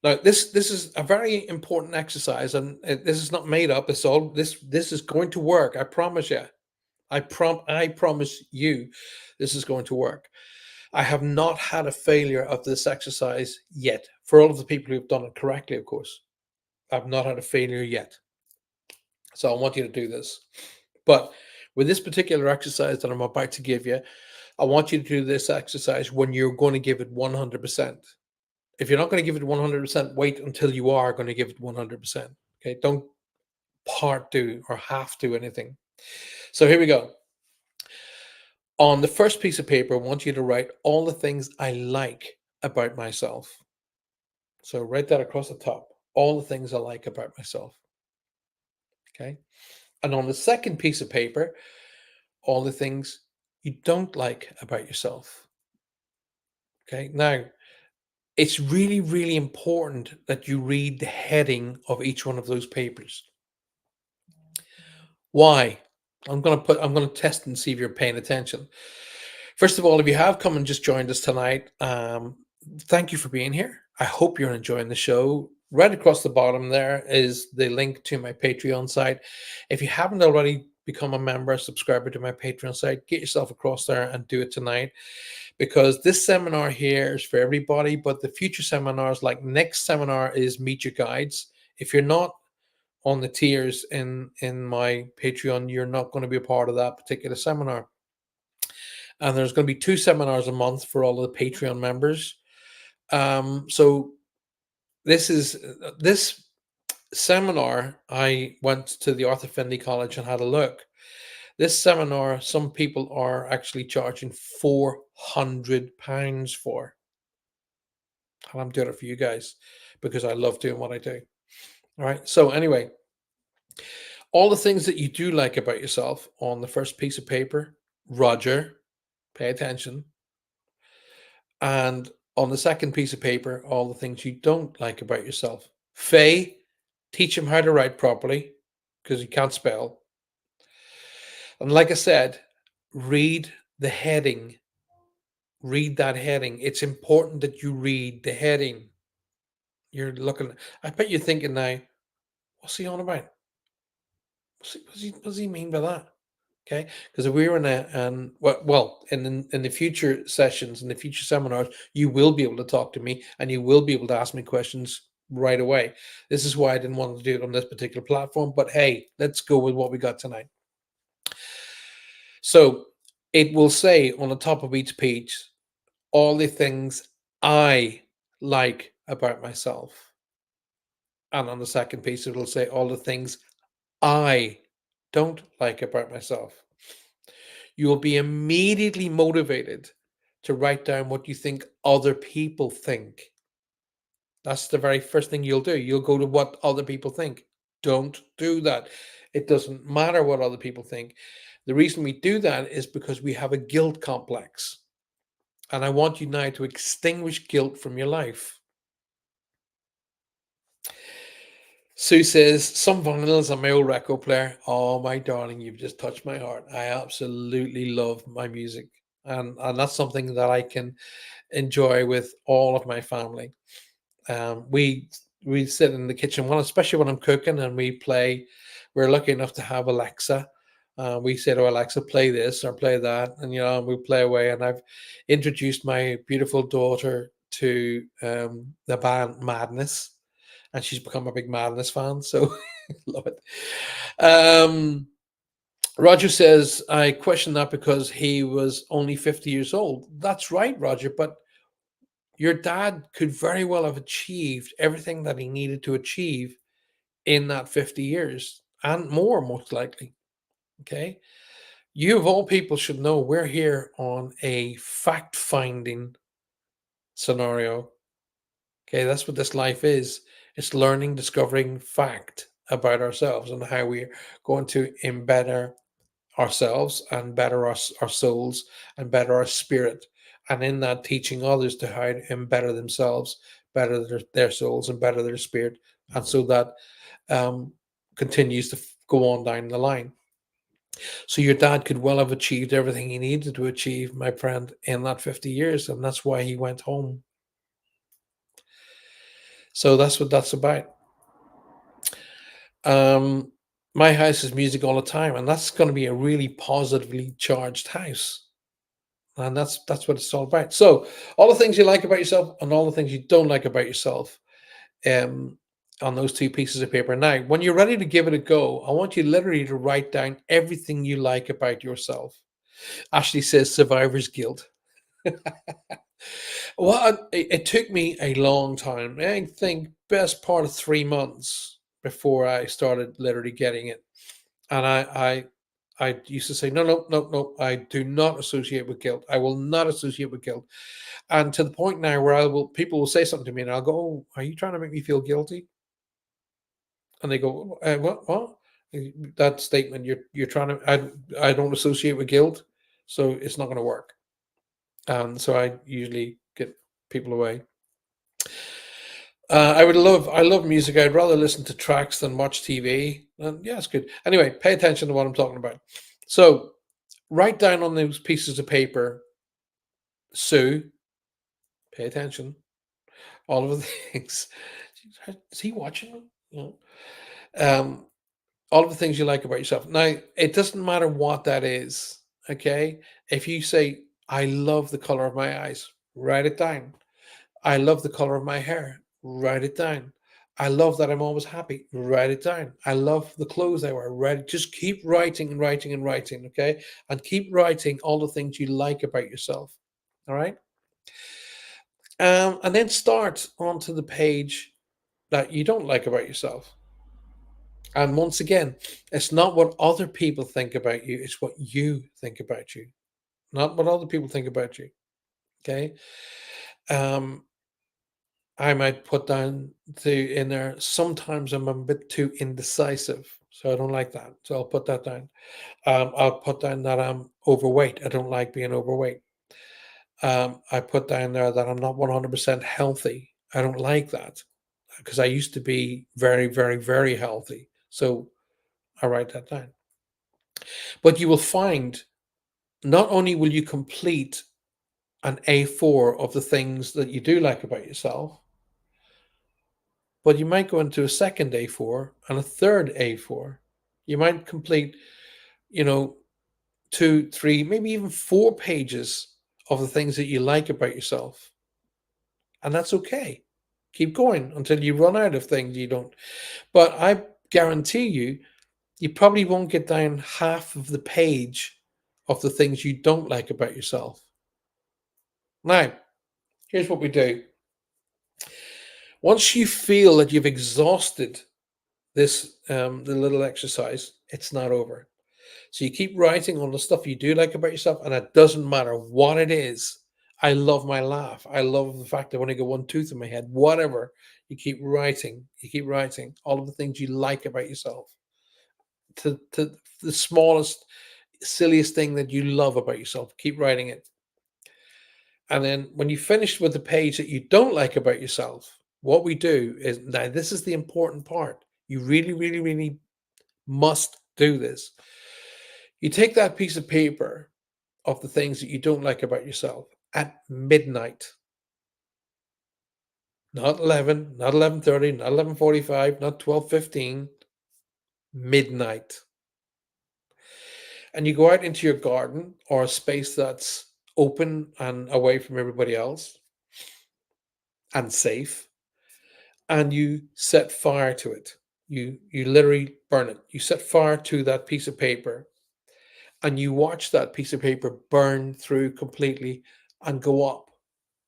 S1: Now, this is a very important exercise, and this is not made up. It's all this is going to work. I promise you. I promise you, this is going to work. I have not had a failure of this exercise yet. For all of the people who've done it correctly, of course, I've not had a failure yet. So I want you to do this. But with this particular exercise that I'm about to give you, I want you to do this exercise when you're going to give it 100%. If you're not going to give it 100%, wait until you are going to give it 100%. Okay. Don't part do or half do anything. So here we go. On the first piece of paper, I want you to write all the things I like about myself. So write that across the top. All the things I like about myself. Okay. And on the second piece of paper, all the things you don't like about yourself. Okay. Now, it's really, really important that you read the heading of each one of those papers. Why? I'm going to test and see if you're paying attention. First of all, if you have come and just joined us tonight, thank you for being here. I hope you're enjoying the show. Right across the bottom there is the link to my Patreon site. If you haven't already become a member, subscriber to my Patreon site, get yourself across there and do it tonight, because this seminar here is for everybody, but the future seminars, like next seminar, is Meet Your Guides. If you're not on the tiers in my Patreon, you're not going to be a part of that particular seminar. And there's going to be 2 seminars a month for all of the Patreon members. So this seminar, I went to the Arthur Findlay College and had a look. This seminar, some people are actually charging £400 for. And I'm doing it for you guys because I love doing what I do. All right. So anyway, all the things that you do like about yourself on the first piece of paper, Roger, pay attention. And on the second piece of paper, all the things you don't like about yourself. Faye, teach him how to write properly because he can't spell. And like I said, read the heading. Read that heading. It's important that you read the heading. You're looking, I bet you're thinking now, what's he on about? What does he mean by that? Okay, because if we were in in the future sessions, in the future seminars, you will be able to talk to me and you will be able to ask me questions right away. This is why I didn't want to do it on this particular platform, but hey, let's go with what we got tonight. So it will say on the top of each page all the things I like about myself, and on the second piece it will say all the things I don't like about myself. You will be immediately motivated to write down what you think other people think. That's the very first thing you'll do. You'll go to what other people think. Don't do that. It doesn't matter what other people think. The reason we do that is because we have a guilt complex. And I want you now to extinguish guilt from your life. Sue says, some vinyls on my old record player. Oh, my darling, you've just touched my heart. I absolutely love my music. And that's something that I can enjoy with all of my family. We sit in the kitchen, well, especially when I'm cooking, and we play. We're lucky enough to have Alexa. We say to Alexa, play this or play that, and we play away. And I've introduced my beautiful daughter to the band Madness, and she's become a big Madness fan. So love it. Roger says, I question that because he was only 50 years old. That's right, Roger, but your dad could very well have achieved everything that he needed to achieve in that 50 years and more, most likely. Okay. You, of all people, should know we're here on a fact finding scenario. Okay. That's what this life is. It's learning, discovering fact about ourselves and how we're going to embed ourselves and better our souls and better our spirit. And in that, teaching others to how to better themselves, better their souls, and better their spirit. And so that um, continues to go on down the line. So your dad could well have achieved everything he needed to achieve, my friend, in that 50 years. And that's why he went home. So that's what that's about. Um, my house is music all the time, and that's going to be a really positively charged house. And that's what it's all about. So all the things you like about yourself and all the things you don't like about yourself, um, on those two pieces of paper. Now, when you're ready to give it a go, I want you literally to write down everything you like about yourself. Ashley says survivor's guilt. Well, it took me a long time. I think best part of 3 months before I started literally getting it. And I used to say, no, no, no, no, I do not associate with guilt. I will not associate with guilt. And to the point now where people will say something to me and I'll go, oh, are you trying to make me feel guilty? And they go, what? That statement, you're trying to, I don't associate with guilt, so it's not going to work. And so I usually get people away. I love music. I'd rather listen to tracks than watch TV. And yeah, it's good. Anyway, pay attention to what I'm talking about. So write down on those pieces of paper, Sue, pay attention, all of the things. Is he watching? Yeah. Um, all of the things you like about yourself. Now, it doesn't matter what that is. Okay. If you say, I love the color of my eyes, write it down. I love the color of my hair. Write it down. I love that I'm always happy. Write it down. I love the clothes I wear. Write it. Just keep writing and writing and writing. Okay. And keep writing all the things you like about yourself. All right. And then start onto the page that you don't like about yourself. And once again, it's not what other people think about you, it's what you think about you, not what other people think about you. Okay. Um, I might put down in there, sometimes I'm a bit too indecisive. So I don't like that. So I'll put that down. I'll put down that I'm overweight. I don't like being overweight. I put down there that I'm not 100% healthy. I don't like that because I used to be very, very, very healthy. So I write that down. But you will find not only will you complete an A4 of the things that you do like about yourself, but you might go into a second A4 and a third A4. You might complete, you know, 2, 3, maybe even 4 pages of the things that you like about yourself. And that's okay. Keep going until you run out of things you don't. But I guarantee you, you probably won't get down half of the page of the things you don't like about yourself. Now, here's what we do. Once you feel that you've exhausted this the little exercise, it's not over. So you keep writing on the stuff you do like about yourself, and it doesn't matter what it is. I love my laugh. I love the fact that when I got one tooth in my head, whatever. You keep writing. You keep writing all of the things you like about yourself. To the smallest, silliest thing that you love about yourself. Keep writing it. And then when you finish with the page that you don't like about yourself, what we do is, now this is the important part. You really, really, really must do this. You take that piece of paper of the things that you don't like about yourself at midnight, not 11, not 11:30, not 11:45, not 12:15, midnight. And you go out into your garden or a space that's open and away from everybody else and safe, and you set fire to it. You literally burn it. You set fire to that piece of paper and you watch that piece of paper burn through completely and go up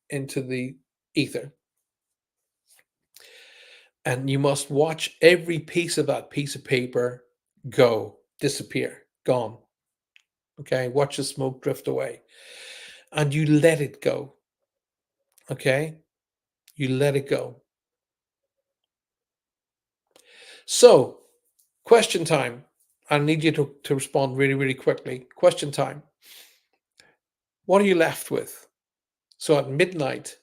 S1: into the ether. And you must watch every piece of that piece of paper go, disappear, gone. Okay, watch the smoke drift away. And you let it go. Okay, you let it go. So, question time. I need you to respond really, really quickly. Question time. What are you left with? So at midnight,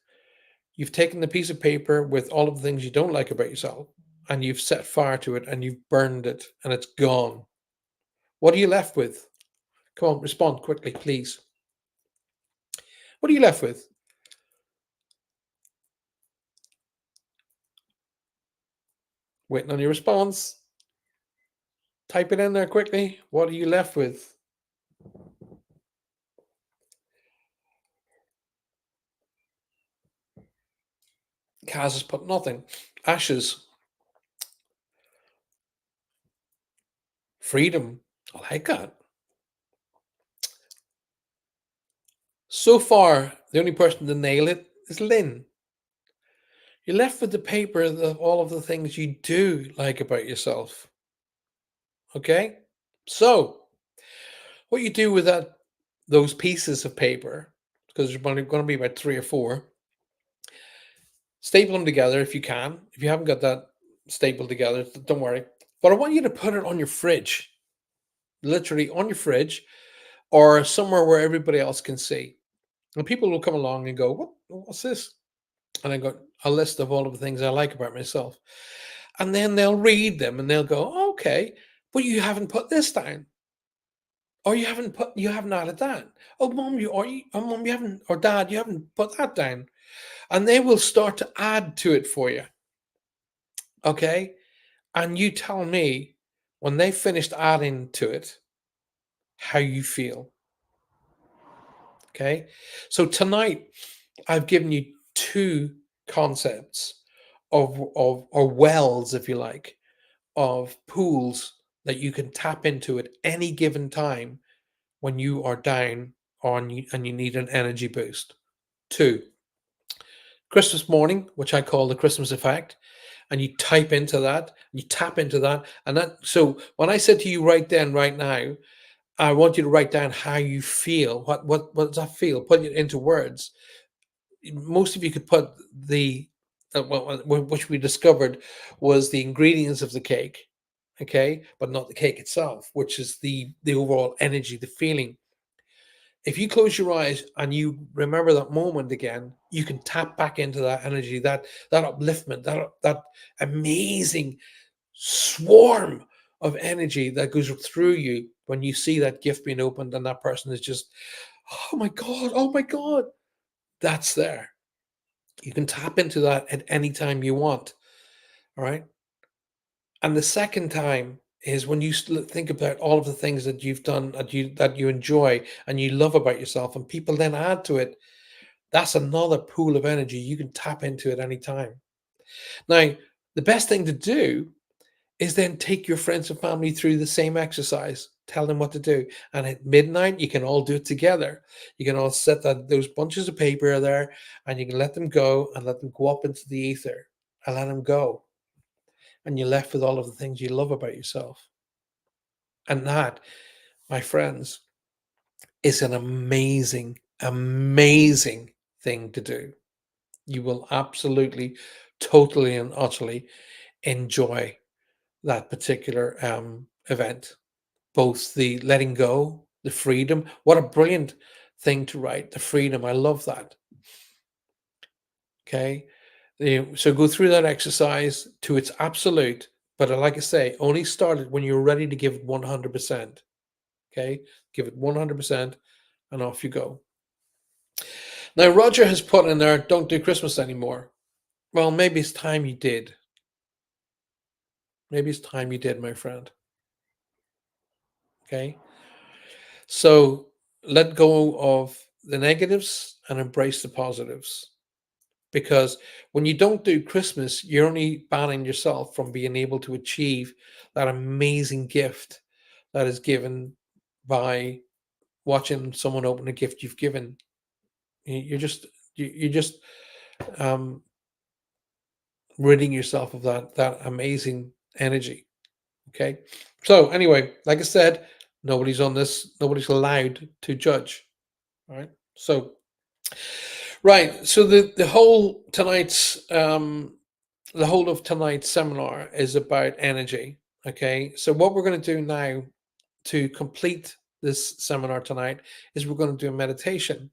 S1: you've taken the piece of paper with all of the things you don't like about yourself and you've set fire to it and you've burned it and it's gone. What are you left with? Come on, respond quickly, please. What are you left with? Waiting on your response. Type it in there quickly. What are you left with? Kaz has put nothing. Ashes. Freedom. I like that. So far, the only person to nail it is Lynn. You're left with the paper of all of the things you do like about yourself. Okay? So, what you do with those pieces of paper, because there's only going to be about three or four, staple them together if you can. If you haven't got that stapled together, don't worry. But I want you to put it on your fridge, literally on your fridge, or somewhere where everybody else can see. And people will come along and go, what's this? And I got a list of all of the things I like about myself. And then they'll read them and they'll go, "Oh, okay, but you haven't put this down. Or you haven't added that. Oh mom, mom, you haven't, or dad, you haven't put that down." And they will start to add to it for you. Okay. And you tell me when they finished adding to it, how you feel. Okay. So tonight I've given you two concepts of or wells, if you like, of pools that you can tap into at any given time when you are down and you need an energy boost. Two, Christmas morning, which I call the Christmas effect, and you type into that, you tap into that, and that. So when I said to you right then, right now, I want you to write down how you feel. What does that feel? Put it into words. Most of you could put which we discovered was the ingredients of the cake, okay, but not the cake itself, which is the overall energy, the feeling. If you close your eyes and you remember that moment again, you can tap back into that energy, that upliftment, that amazing swarm of energy that goes through you when you see that gift being opened and that person is just, oh my god, oh my god. That's there. You can tap into that at any time you want. All right. And the second time is when you think about all of the things that you've done that you enjoy and you love about yourself, and people then add to it. That's another pool of energy you can tap into at any time. Now, the best thing to do is then take your friends and family through the same exercise. Tell them what to do. And at midnight, you can all do it together. You can all set those bunches of paper there and you can let them go and let them go up into the ether and let them go. And you're left with all of the things you love about yourself. And that, my friends, is an amazing, amazing thing to do. You will absolutely, totally, and utterly enjoy that particular event. Both the letting go, the freedom. What a brilliant thing to write. The freedom. I love that. Okay. So go through that exercise to its absolute, but like I say, only start it when you're ready to give it 100%. Okay. Give it 100% and off you go. Now, Roger has put in there, don't do Christmas anymore. Well, maybe it's time you did. Maybe it's time you did, my friend. Okay. So let go of the negatives and embrace the positives. Because when you don't do Christmas, you're only banning yourself from being able to achieve that amazing gift that is given by watching someone open a gift you've given. You're just um, ridding yourself of that amazing energy. Okay. So anyway, like I said, nobody's on this. Nobody's allowed to judge. All right. So right. So the whole tonight's the whole of tonight's seminar is about energy. Okay, so what we're going to do now to complete this seminar tonight is we're going to do a meditation.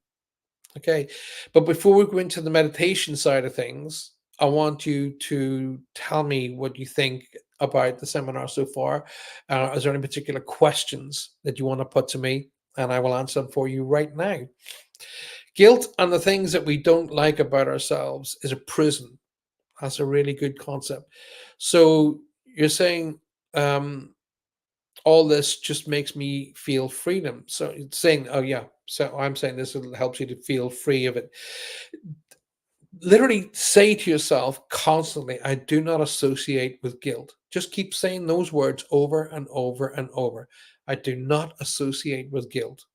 S1: Okay, but before we go into the meditation side of things, I want you to tell me what you think about the seminar so far. Is there any particular questions that you want to put to me? And I will answer them for you right now. Guilt and the things that we don't like about ourselves is a prison. That's a really good concept. So you're saying all this just makes me feel freedom. So it's saying, oh yeah. So I'm saying this helps you to feel free of it. Literally say to yourself constantly, I do not associate with guilt. Just keep saying those words over and over and over. I do not associate with guilt.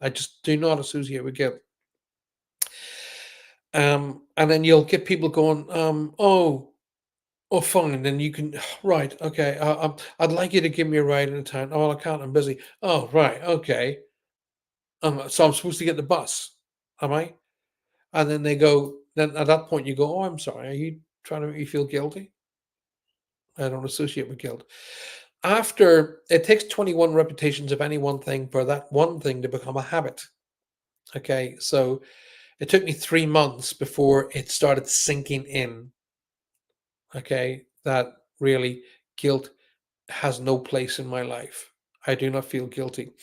S1: I just do not associate with guilt. And then you'll get people going, oh, fine. Then you can, right, okay. I'd like you to give me a ride in town. Oh, I can't. I'm busy. Oh, right, okay. So I'm supposed to get the bus, am I? And then they go. Then at that point, you go, oh, I'm sorry. Are you trying to make me feel guilty? I don't associate with guilt. After it takes 21 repetitions of any one thing for that one thing to become a habit. Okay, so it took me 3 months before it started sinking in. Okay, that really guilt has no place in my life. I do not feel guilty.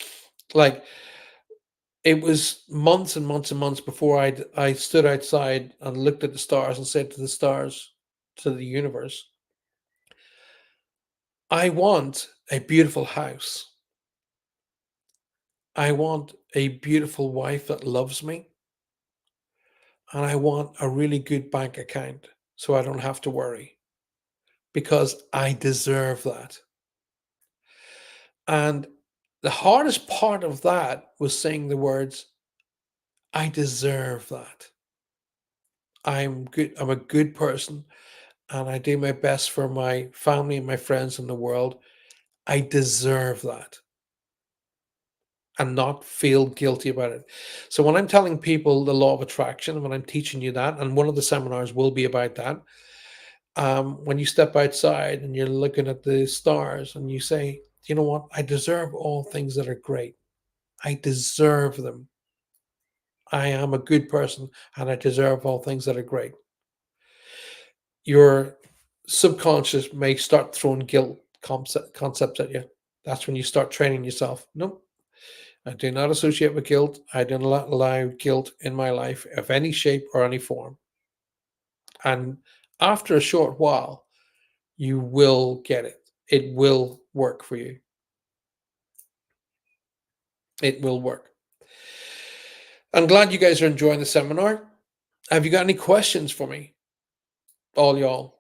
S1: Like it was months and months and months before I stood outside and looked at the stars and said to the stars, to the universe, I want a beautiful house. I want a beautiful wife that loves me. And I want a really good bank account so I don't have to worry because I deserve that. And the hardest part of that was saying the words, I deserve that. I'm good. I'm a good person and I do my best for my family and my friends in the world. I deserve that and not feel guilty about it. So when I'm telling people the law of attraction, when I'm teaching you that, and one of the seminars will be about that, when you step outside and you're looking at the stars and you say, you know what, I deserve all things that are great. I deserve them. I am a good person and I deserve all things that are great. Your subconscious may start throwing guilt concepts at you. That's when you start training yourself. No, I do not associate with guilt. I do not allow guilt in my life of any shape or any form. And after a short while, you will get it. It will work for you. It will work. I'm glad you guys are enjoying the seminar. Have you got any questions for me? All y'all.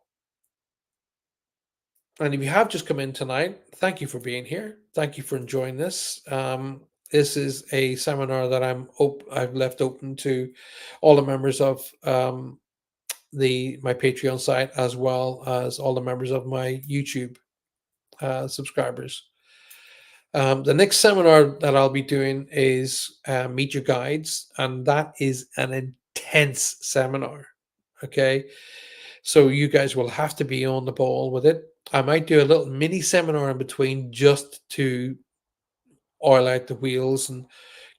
S1: And if you have just come in tonight, thank you for being here. Thank you for enjoying this. This is a seminar that I've left open to all the members of my Patreon site, as well as all the members of my YouTube subscribers. The next seminar that I'll be doing is Meet Your Guides, and that is an intense seminar. Okay, so you guys will have to be on the ball with it. I might do a little mini seminar in between just to oil out the wheels and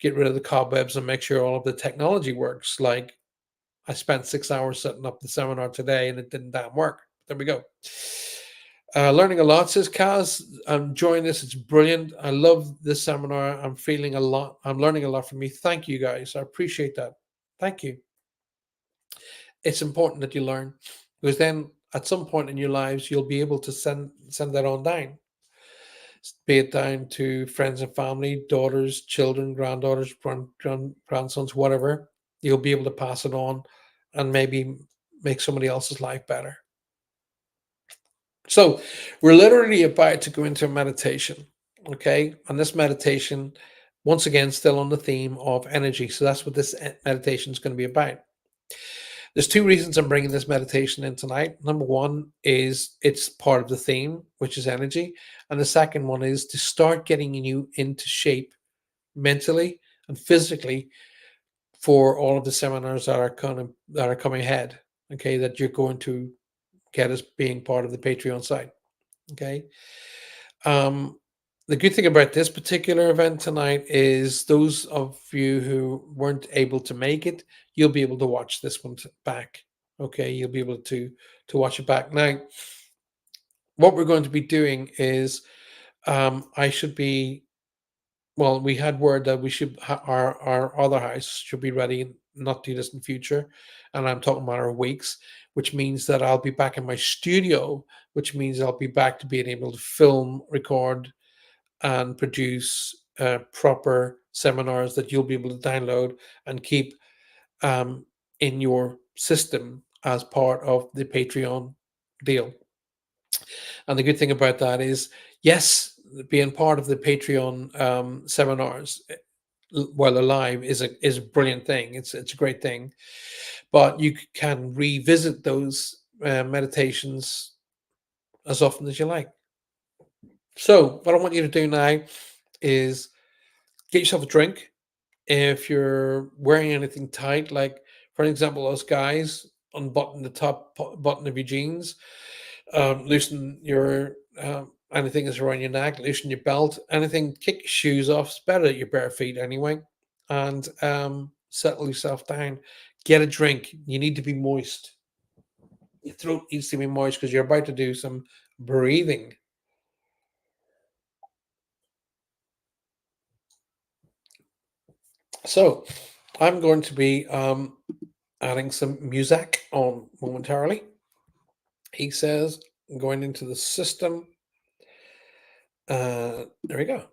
S1: get rid of the cobwebs and make sure all of the technology works. Like I spent 6 hours setting up the seminar today and it didn't damn work. There we go. Learning a lot, says Kaz. I'm enjoying this. It's brilliant. I love this seminar. I'm feeling a lot. I'm learning a lot from you. Thank you, guys. I appreciate that. Thank you. It's important that you learn because then at some point in your lives, you'll be able to send that on down, be it down to friends and family, daughters, children, granddaughters, grandsons, whatever. You'll be able to pass it on and maybe make somebody else's life better. So we're literally about to go into a meditation. Okay. And this meditation, once again, still on the theme of energy. So that's what this meditation is going to be about. There's two reasons I'm bringing this meditation in tonight. Number one is it's part of the theme, which is energy. And the second one is to start getting you into shape mentally and physically for all of the seminars that are coming ahead. Okay, that you're going to get as being part of the Patreon site. Okay. Um, the good thing about this particular event tonight is those of you who weren't able to make it, you'll be able to watch this one back. Okay, you'll be able to watch it back. Now, what we're going to be doing is I should be well, we had word that we should our other house should be ready in not too distant future, and I'm talking matter of weeks, which means that I'll be back in my studio, which means I'll be back to being able to film, record, and produce proper seminars that you'll be able to download and keep in your system as part of the Patreon deal. And the good thing about that is, yes, being part of the Patreon seminars while alive is a brilliant thing. It's a great thing, but you can revisit those meditations as often as you like. So, what I want you to do now is get yourself a drink. If you're wearing anything tight, like for example, us guys, unbutton the top button of your jeans, loosen your anything that's around your neck, loosen your belt, anything, kick your shoes off. It's better at your bare feet anyway, and settle yourself down. Get a drink. You need to be moist. Your throat needs to be moist because you're about to do some breathing. So, I'm going to be adding some music on momentarily. He says, going into the system. There we go.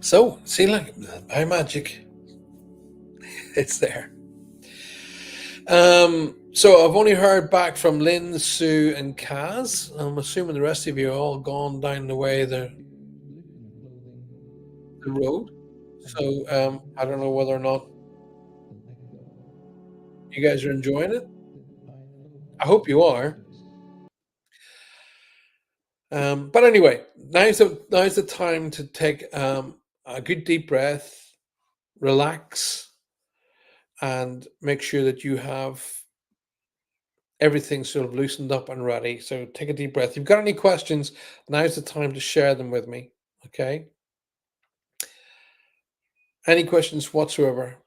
S1: So, see, like by magic, it's there. So I've only heard back from Lynn, Sue, and Kaz. I'm assuming the rest of you are all gone down the way the road. So I don't know whether or not you guys are enjoying it. I hope you are. But anyway, now's the time to take a good deep breath, relax, and make sure that you have everything sort of loosened up and ready. So take a deep breath. If you've got any questions, now's the time to share them with me. Okay. Any questions whatsoever?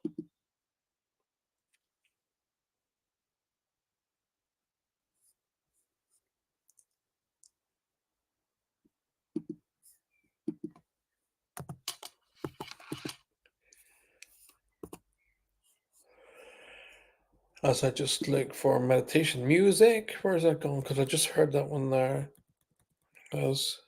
S1: As I just look for meditation music, where's that going? Because I just heard that one there. As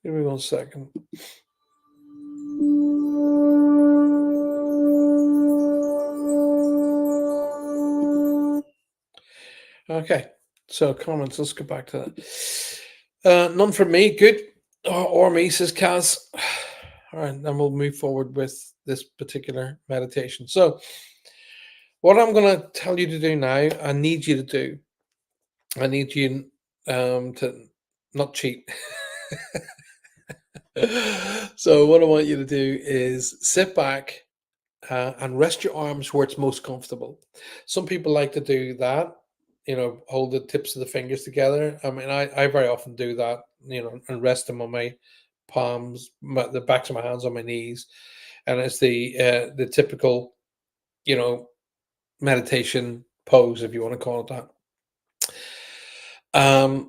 S1: give me 1 second. Okay, so comments. Let's go back to that. None from me. Good. Or me, says Kaz. All right, then we'll move forward with this particular meditation. So, what I'm going to tell you to do now, I need you to do. I need you to not cheat. So, what I want you to do is sit back and rest your arms where it's most comfortable. Some people like to do that, hold the tips of the fingers together. I mean, I very often do that, and rest them on my palms, the backs of my hands on my knees, and it's the typical, you know, meditation pose, if you want to call it that.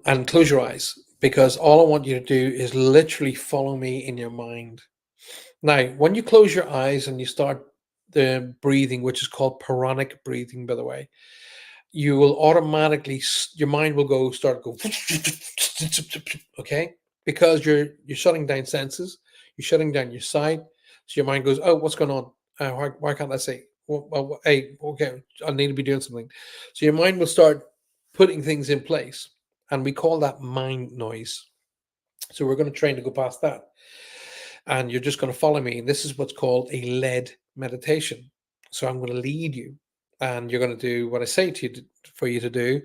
S1: And close your eyes because all I want you to do is literally follow me in your mind. Now, when you close your eyes and you start the breathing, which is called pranic breathing, by the way, you will automatically, your mind will start go, okay, because you're shutting down senses, you're shutting down your sight, so your mind goes, oh, what's going on? Why can't I say? Well, hey, okay, I need to be doing something. So your mind will start putting things in place, and we call that mind noise. So we're going to train to go past that. And you're just going to follow me. And this is what's called a led meditation. So I'm going to lead you, and you're going to do what I say to you for you to do.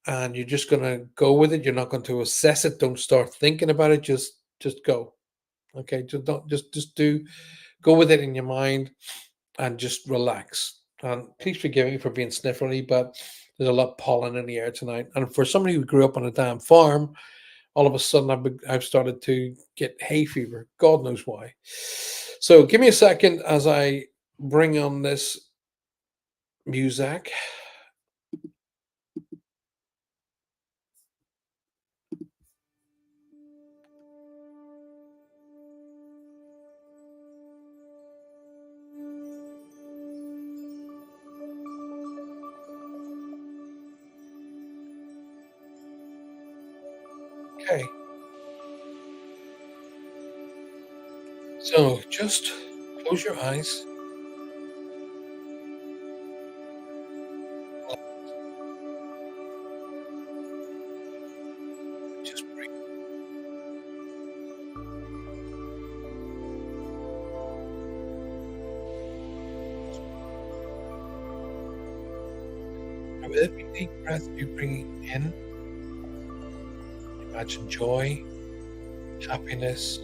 S1: And you're just going to go with it. You're not going to assess it. Don't start thinking about it. Just go. Okay. Just don't just do go with it in your mind and just relax. And please forgive me for being sniffly, but there's a lot of pollen in the air tonight. And for somebody who grew up on a damn farm, all of a sudden I've started to get hay fever. God knows why. So give me a second as I bring on this music. Okay. So just close your eyes. Just breathe. And with every deep breath you're bringing in, imagine joy, happiness,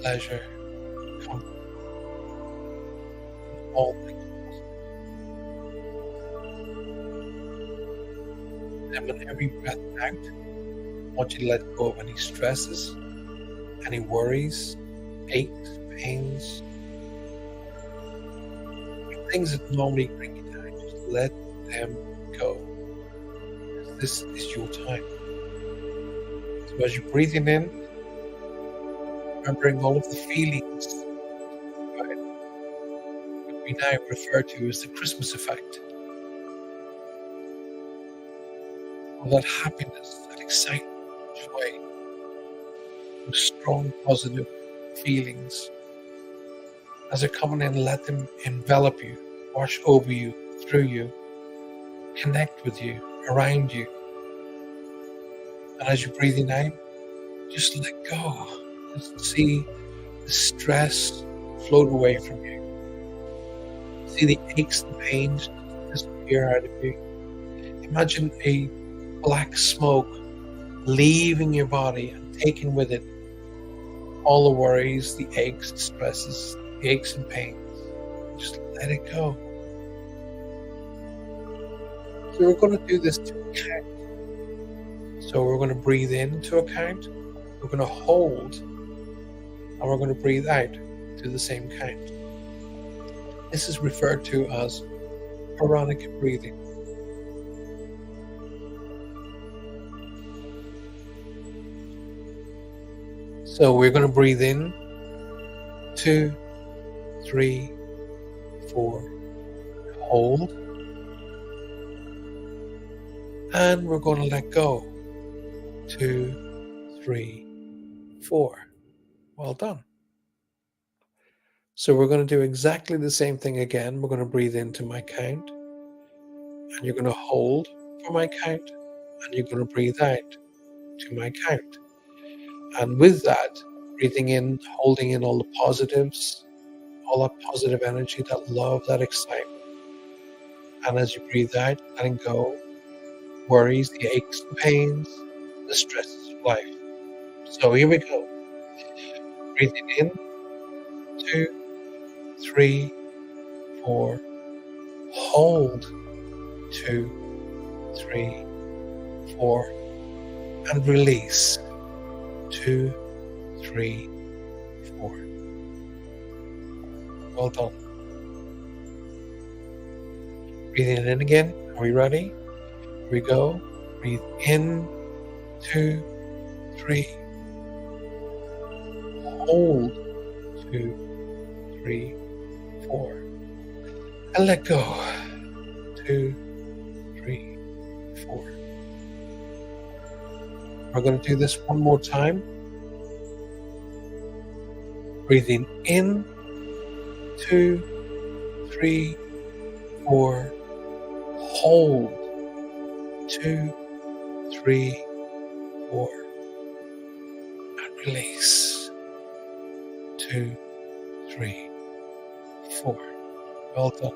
S1: pleasure, comfort, all things positive. And with every breath out, I want you to let go of any stresses, any worries, aches, pains, things that normally bring you down. Just let them go. This is your time. So as you're breathing in, remembering all of the feelings, right, what we now refer to as the Christmas effect. All that happiness, that excitement, joy, those strong positive feelings. As they're coming in, let them envelop you, wash over you, through you, connect with you, around you. And as you're breathing out, just let go. Just see the stress float away from you. See the aches and pains disappear out of you. Imagine a black smoke leaving your body and taking with it all the worries, the aches, the stresses, the aches and pains. Just let it go. So we're going to do this to a count. So we're going to breathe in to a count, we're going to hold, and we're going to breathe out to the same count. This is referred to as Quranic breathing. So we're going to breathe in 2, 3, 4, hold, and we're going to let go. 2, 3, 4. Well done. So we're going to do exactly the same thing again. We're going to breathe into my count, and you're going to hold for my count, and you're going to breathe out to my count. And with that, breathing in, holding in all the positives, all that positive energy, that love, that excitement. And as you breathe out, letting go, worries, the aches and pains, the stresses of life. So here we go. Breathing in, 2, 3, 4. Hold, 2, 3, 4. And release, 2, 3, 4. Well done. Breathing in again. Are we ready? Here we go. Breathe in, 2, 3. Hold, 2, 3, 4. And let go. 2, 3, 4. We're going to do this one more time. Breathing in, 2, 3, 4. Hold, 2, 3, 4. release. 2, 3, 4. Well done.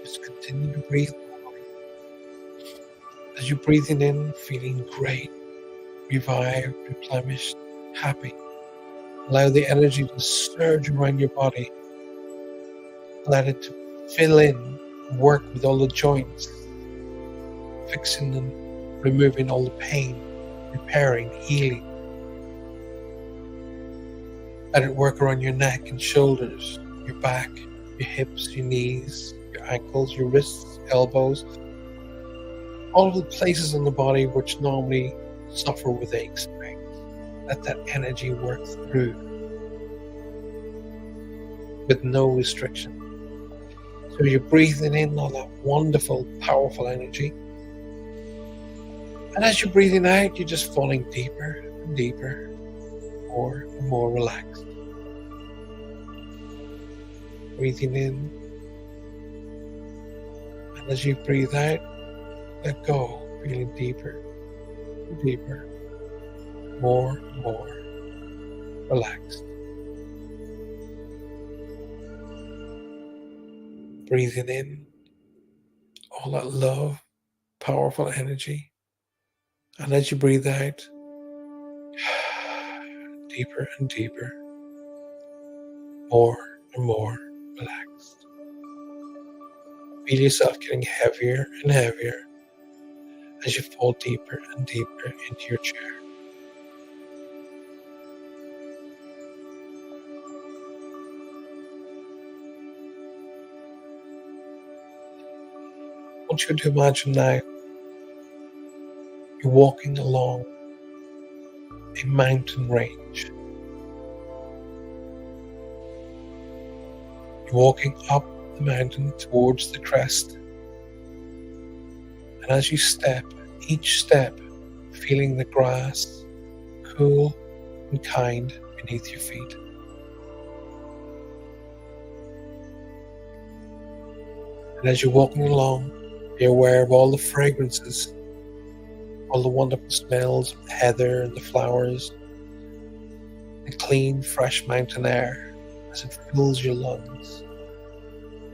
S1: Just continue to breathe normally. As you're breathing in, feeling great, revived, replenished, happy. Allow the energy to surge around your body. Let it to fill in, work with all the joints, fixing and removing all the pain, repairing, healing. Let it work around your neck and shoulders, your back, your hips, your knees, your ankles, your wrists, elbows, all of the places in the body which normally suffer with aches and pains. Let that energy work through with no restriction. So you're breathing in all that wonderful, powerful energy. And as you're breathing out, you're just falling deeper and deeper, more and more relaxed. Breathing in. And as you breathe out, let go, feeling deeper and deeper, more and more relaxed. Breathing in all that love, powerful energy. And as you breathe out, deeper and deeper, more and more relaxed. Feel yourself getting heavier and heavier as you fall deeper and deeper into your chair. I want you to imagine now you're walking along a mountain range. You're walking up the mountain towards the crest. And as you step, each step, feeling the grass cool and kind beneath your feet. And as you're walking along, be aware of all the fragrances, all the wonderful smells of the heather and the flowers, the clean, fresh mountain air as it fills your lungs,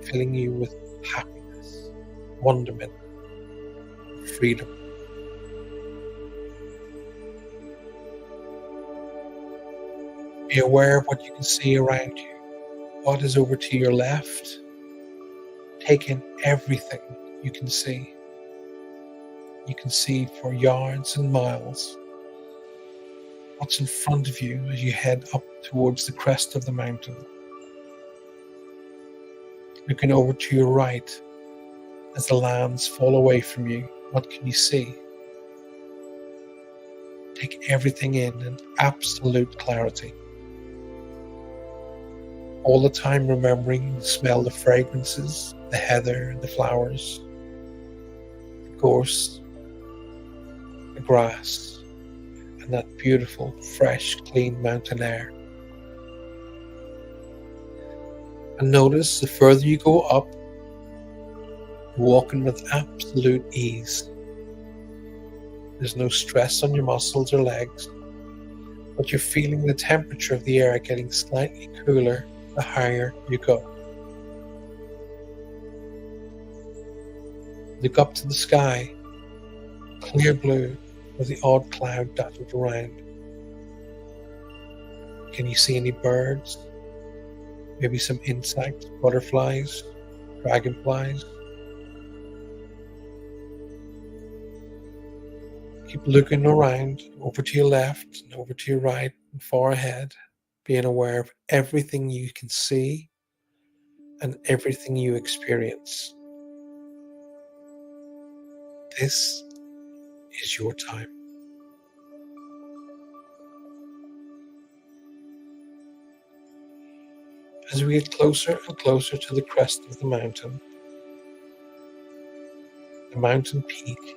S1: filling you with happiness, wonderment, freedom. Be aware of what you can see around you, what is over to your left. Take in everything you can see. You can see for yards and miles what's in front of you as you head up towards the crest of the mountain. Looking over to your right as the lands fall away from you, what can you see? Take everything in absolute clarity. All the time remembering to smell the fragrances, the heather, the flowers, the gorse, the grass, and that beautiful, fresh, clean mountain air. And notice the further you go up, you're walking with absolute ease. There's no stress on your muscles or legs, but you're feeling the temperature of the air getting slightly cooler the higher you go. Look up to the sky, clear blue with the odd cloud dotted around. Can you see any birds? Maybe some insects, butterflies, dragonflies? Keep looking around, over to your left and over to your right and far ahead, being aware of everything you can see and everything you experience. This is your time. As we get closer and closer to the crest of the mountain peak,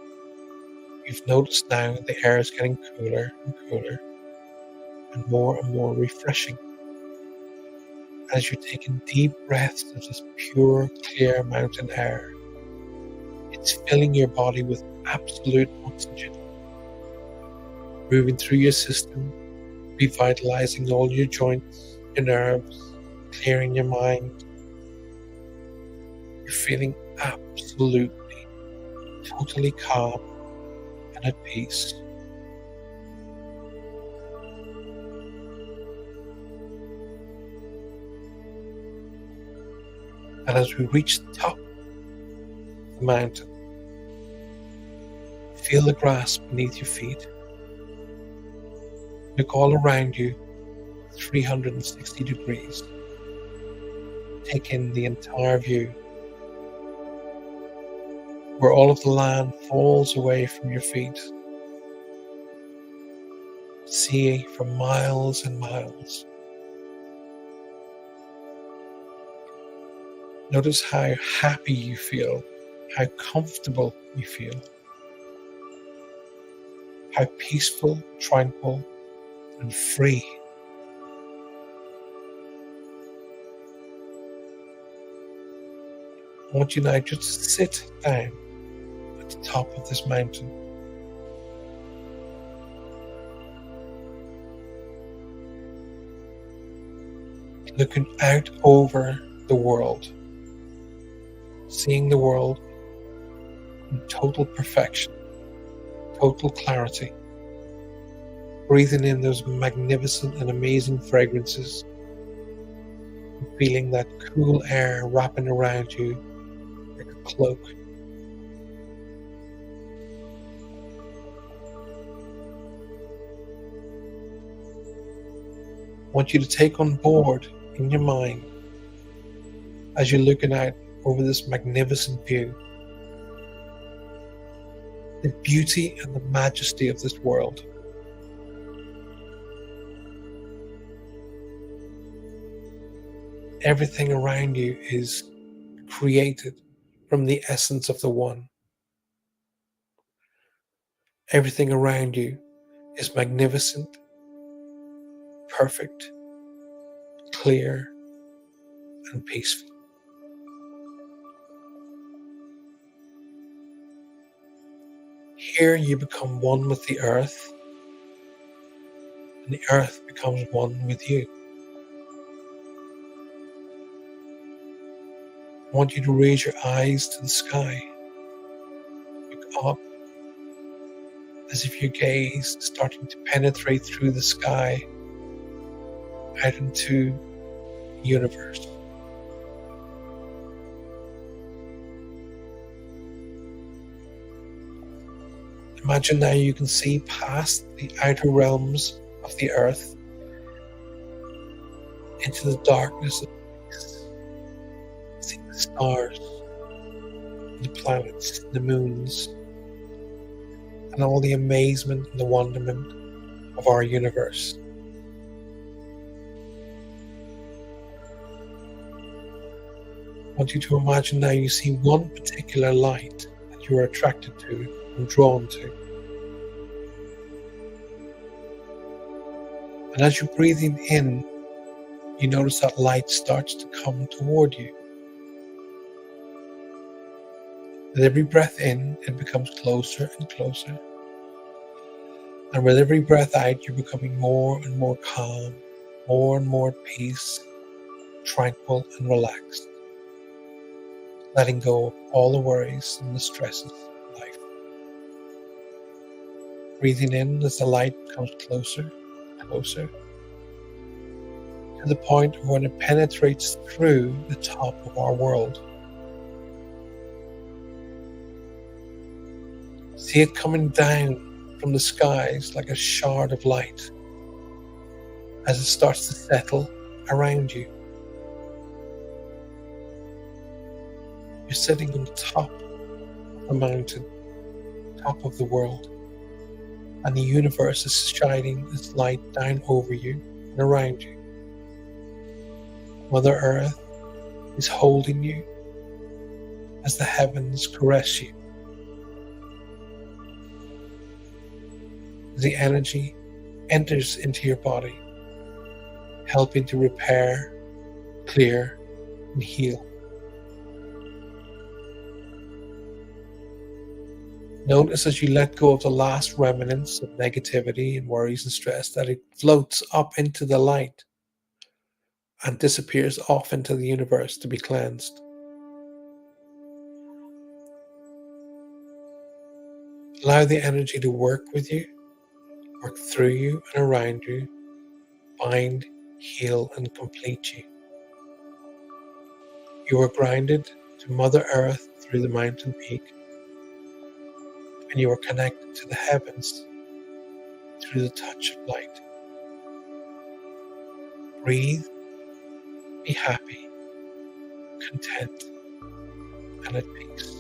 S1: you've noticed now the air is getting cooler and cooler and more refreshing. As you're taking deep breaths of this pure, clear mountain air, it's filling your body with absolute oxygen.
S2: moving through your system, revitalizing all your joints, your nerves, clearing your mind. You're feeling absolutely, totally calm and at peace. And as we reach the top of the mountain, feel the grass beneath your feet. Look all around you, 360 degrees. Take in the entire view, where all of the land falls away from your feet. See for miles and miles. Notice how happy you feel, how comfortable you feel, how peaceful, tranquil, and free. I want you now just to sit down at the top of this mountain. Looking out over the world, seeing the world in total perfection, total clarity, breathing in those magnificent and amazing fragrances, and feeling that cool air wrapping around you like a cloak. I want you to take on board in your mind, as you're looking out over this magnificent view, the beauty and the majesty of this world. Everything around you is created from the essence of the One. Everything around you is magnificent, perfect, clear, and peaceful. Here you become one with the earth, and the earth becomes one with you. I want you to raise your eyes to the sky. Look up, as if your gaze is starting to penetrate through the sky out into the universe. Imagine now you can see past the outer realms of the earth into the darkness of space. See the stars, the planets, the moons, and all the amazement and the wonderment of our universe. I want you to imagine now you see one particular light that you are attracted to and drawn to. And as you're breathing in, you notice that light starts to come toward you. With every breath in, it becomes closer and closer. And with every breath out, you're becoming more and more calm, more and more at peace, tranquil and relaxed, letting go of all the worries and the stresses of life. Breathing in as the light comes closer, closer, to the point when it penetrates through the top of our world. See it coming down from the skies like a shard of light as it starts to settle around you. You're sitting on the top of the mountain, top of the world, and the universe is shining its light down over you and around you. Mother Earth is holding you as the heavens caress you. The energy enters into your body, helping to repair, clear, and heal. Notice as you let go of the last remnants of negativity and worries and stress that it floats up into the light and disappears off into the universe to be cleansed. Allow the energy to work with you, work through you and around you, bind, heal, and complete you. You are grounded to Mother Earth through the mountain peak, and you are connected to the heavens through the touch of light. Breathe, be happy, content, and at peace.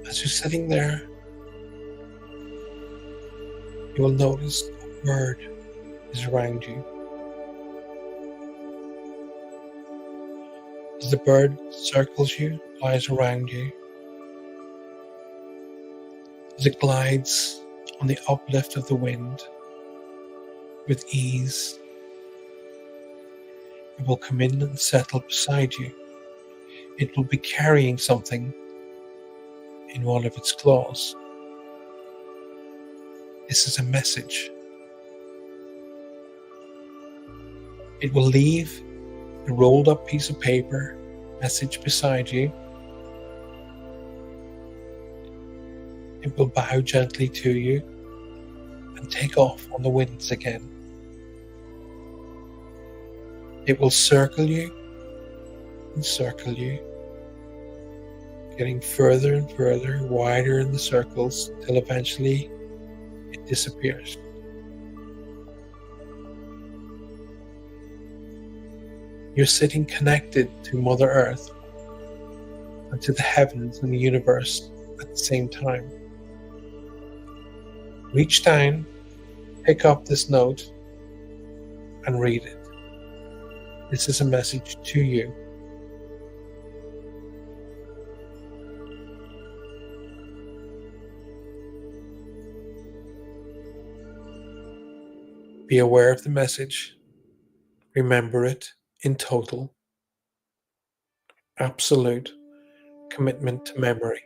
S2: As you're sitting there, you will notice a bird is around you. As the bird circles you, flies around you, as it glides on the uplift of the wind with ease, it will come in and settle beside you. It will be carrying something in one of its claws. This is a message. It will leave a rolled up piece of paper, message beside you. It will bow gently to you and take off on the winds again. It will circle you and circle you, getting further and further, wider in the circles, till eventually it disappears. You're sitting connected to Mother Earth and to the heavens and the universe at the same time. Reach down, pick up this note, and read it. This is a message to you. Be aware of the message. Remember it in total. Absolute commitment to memory.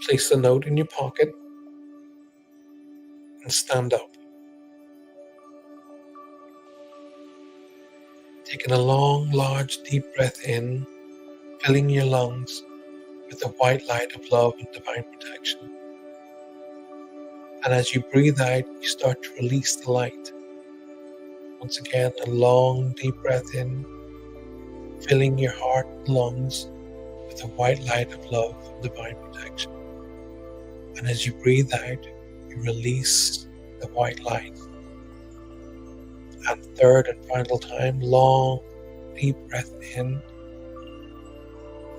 S2: Place the note in your pocket and stand up. Taking a long, large, deep breath in, filling your lungs with the white light of love and divine protection. And as you breathe out, you start to release the light. Once again, a long, deep breath in, filling your heart and lungs with the white light of love and divine protection. And as you breathe out, you release the white light. And third and final time, long, deep breath in,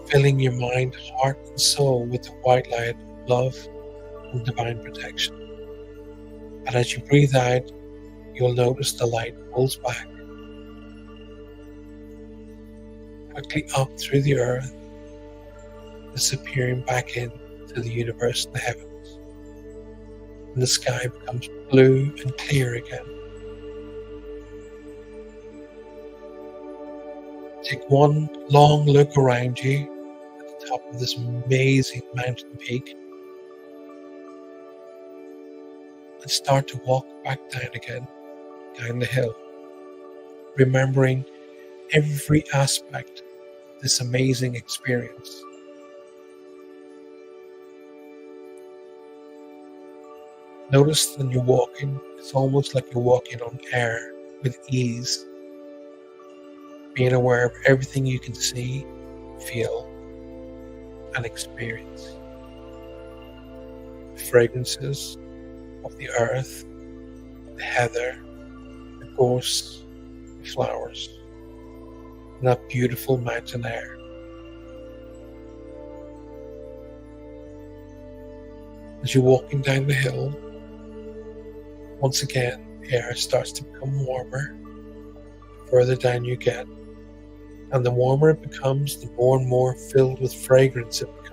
S2: filling your mind, heart, and soul with the white light of love and divine protection. And as you breathe out, you'll notice the light pulls back, quickly up through the earth, disappearing back into the universe and the heavens. And the sky becomes blue and clear again. Take one long look around you at the top of this amazing mountain peak and start to walk back down again, down the hill, remembering every aspect of this amazing experience. Notice when you're walking, it's almost like you're walking on air with ease, being aware of everything you can see, feel, and experience. The fragrances of the earth, the heather, the gorse, the flowers, and that beautiful mountain air. As you're walking down the hill, once again, the air starts to become warmer the further down you get. And the warmer it becomes, the more and more filled with fragrance it becomes.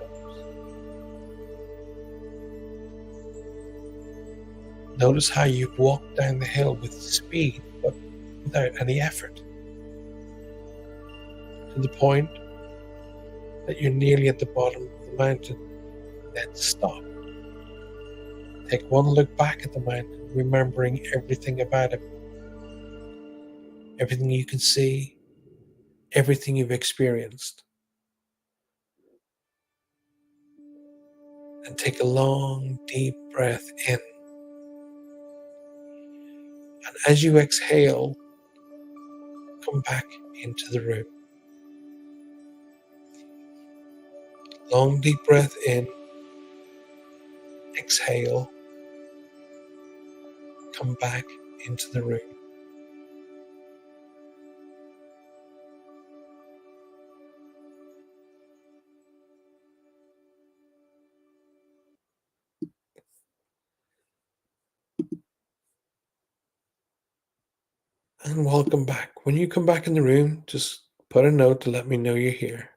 S2: Notice how you walk down the hill with speed, but without any effort, to the point that you're nearly at the bottom of the mountain, and then stop. Take one look back at the mountain, remembering everything about it, everything you can see, everything you've experienced. And take a long, deep breath in. And as you exhale, come back into the room. Long, deep breath in. Exhale. Come back into the room. And welcome back. When you come back in the room, just put a note to let me know you're here.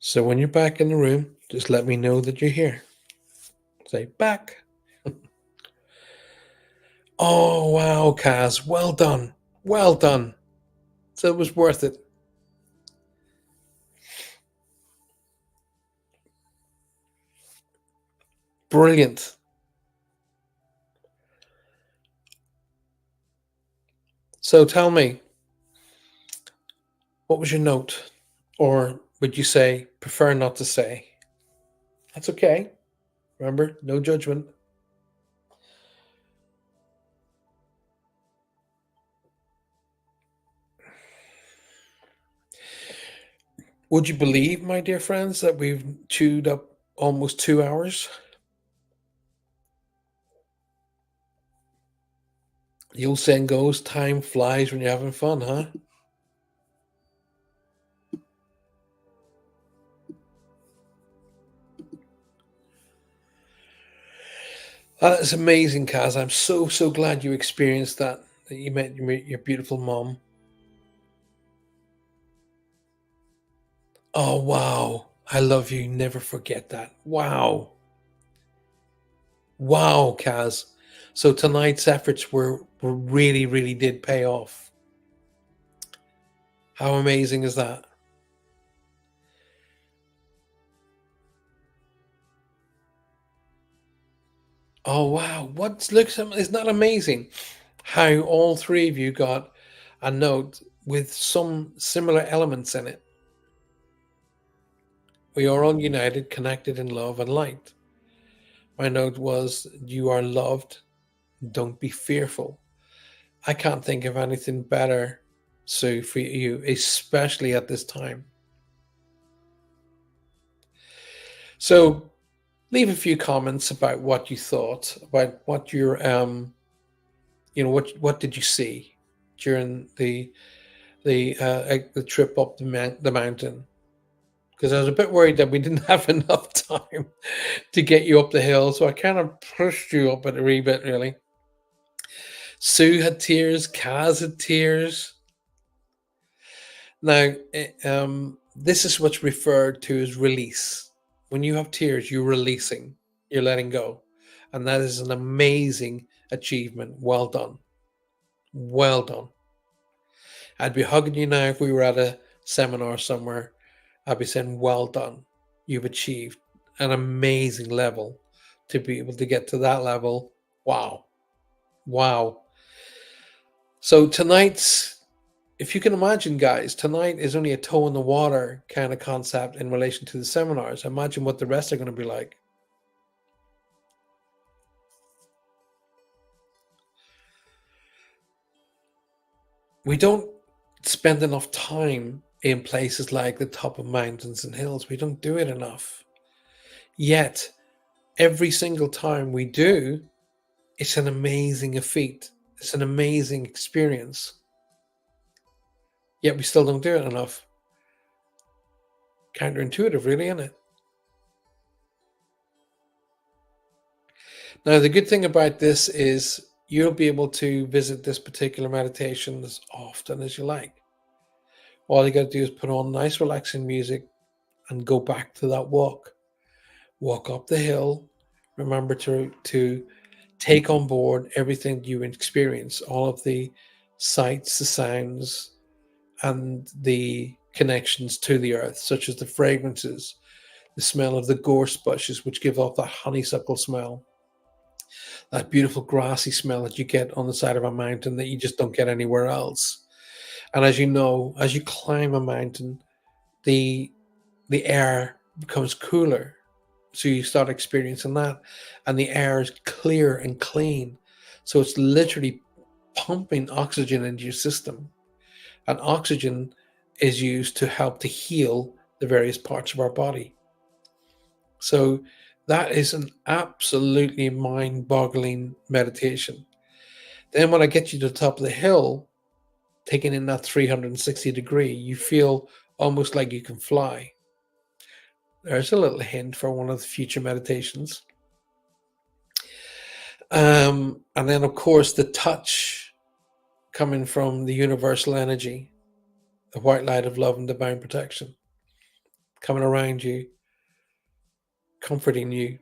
S2: So when you're back in the room, just let me know that you're here. Say back. Oh, wow, Kaz. Well done. Well done. So it was worth it. Brilliant. So tell me, what was your note? Or would you say, prefer not to say? That's okay. Remember, no judgment. Would you believe, my dear friends, that we've chewed up almost 2 hours? The old saying goes, time flies when you're having fun, huh? That is amazing, Kaz. I'm so glad you experienced that you met your beautiful mom. Oh, wow. I love you. Never forget that. Wow. Wow, Kaz. So tonight's efforts were really did pay off. How amazing is that? Oh, wow. Isn't that amazing? How all three of you got a note with some similar elements in it. We are all united, connected in love and light. My note was, you are loved. Don't be fearful. I can't think of anything better, Sue, for you, especially at this time. So leave a few comments about what you thought, about what your what did you see during the trip up the mountain? Because I was a bit worried that we didn't have enough time to get you up the hill, so I kind of pushed you up a wee bit, really. Sue had tears, Kaz had tears. Now, this is what's referred to as release. When you have tears, you're releasing, you're letting go. And that is an amazing achievement. Well done. Well done. I'd be hugging you now if we were at a seminar somewhere. I'd be saying, well done. You've achieved an amazing level. To be able to get to that level. Wow. Wow. So tonight's if you can imagine, guys, tonight is only a toe in the water kind of concept in relation to the seminars. Imagine what the rest are going to be like. We don't spend enough time in places like the top of mountains and hills. We don't do it enough. Yet, every single time we do, it's an amazing feat. It's an amazing experience. Yet we still don't do it enough. Counterintuitive, really, isn't it? Now, the good thing about this is you'll be able to visit this particular meditation as often as you like. All you got to do is put on nice, relaxing music and go back to that walk. Walk up the hill. Remember to take on board everything you experience, all of the sights, the sounds, and the connections to the earth, such as the fragrances, the smell of the gorse bushes, which give off that honeysuckle smell, that beautiful grassy smell that you get on the side of a mountain that you just don't get anywhere else. And as you know, as you climb a mountain, the air becomes cooler. So you start experiencing that, and the air is clear and clean. So it's literally pumping oxygen into your system. And oxygen is used to help to heal the various parts of our body. So that is an absolutely mind-boggling meditation. Then when I get you to the top of the hill, taking in that 360 degree, you feel almost like you can fly. There's a little hint for one of the future meditations. And then, of course, the touch coming from the universal energy, the white light of love and divine protection, coming around you, comforting you,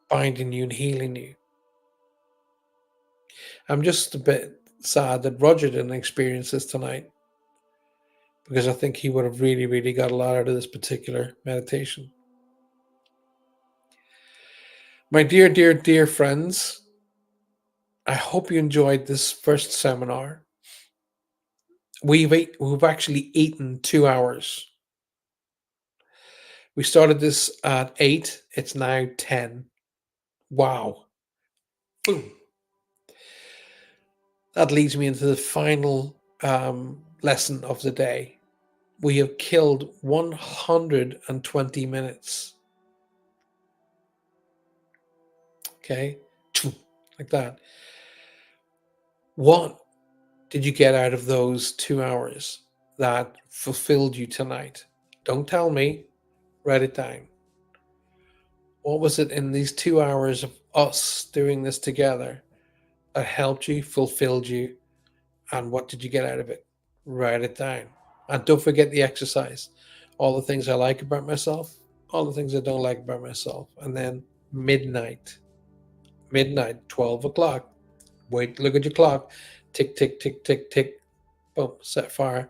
S2: binding you, and healing you. I'm just a bit sad that Roger didn't experience this tonight, because I think he would have really, really got a lot out of this particular meditation. My dear, dear, dear friends, I hope you enjoyed this first seminar. We've actually eaten 2 hours. We started this at 8. It's now 10. Wow. Boom. That leads me into the final lesson of the day. We have killed 120 minutes. Okay? Like that. What did you get out of those 2 hours that fulfilled you tonight? Don't tell me. Write it down. What was it in these 2 hours of us doing this together that helped you, fulfilled you, and what did you get out of it? Write it down. And don't forget the exercise. All the things I like about myself, all the things I don't like about myself. And then midnight, 12 o'clock. Wait, look at your clock. Tick, tick, tick, tick, tick. Boom, set fire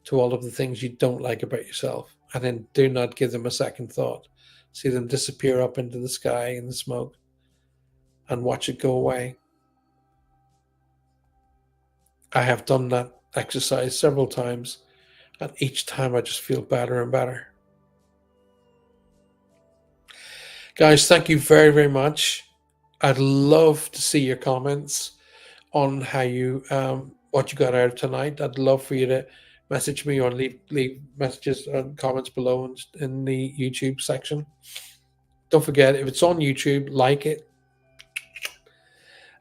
S2: to all of the things you don't like about yourself. And then do not give them a second thought. See them disappear up into the sky in the smoke and watch it go away. I have done that exercise several times, and each time I just feel better and better. Guys, thank you very, very much. I'd love to see your comments on how you what you got out of tonight. I'd love for you to message me or leave messages and comments below in the YouTube section. Don't forget, if it's on YouTube, like it.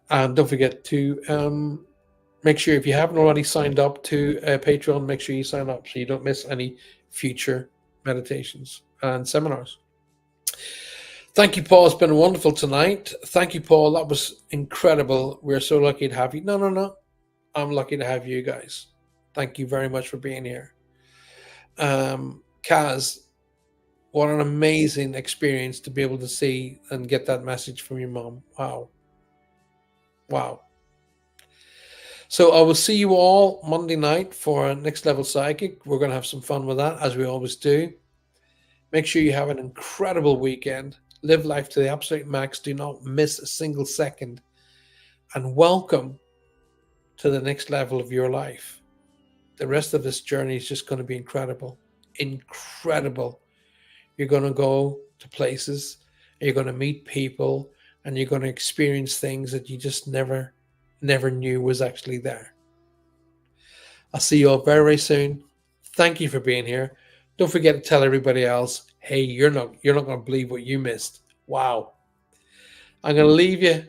S2: And don't forget to make sure, if you haven't already signed up to Patreon, make sure you sign up so you don't miss any future meditations and seminars. Thank you, Paul. It's been wonderful tonight. Thank you, Paul. That was incredible. We're so lucky to have you. No. I'm lucky to have you guys. Thank you very much for being here. Kaz, what an amazing experience to be able to see and get that message from your mom. Wow. So I will see you all Monday night for Next Level Psychic. We're going to have some fun with that, as we always do. Make sure you have an incredible weekend. Live life to the absolute max. Do not miss a single second. And welcome to the next level of your life.
S1: the rest of this journey is just going to be incredible. Incredible. You're going to go to places, you're going to meet people, and you're going to experience things that you just never knew was actually there. I'll see you all very, very soon. Thank you for being here. Don't forget to tell everybody else, hey, you're not going to believe what you missed. Wow. I'm going to leave you,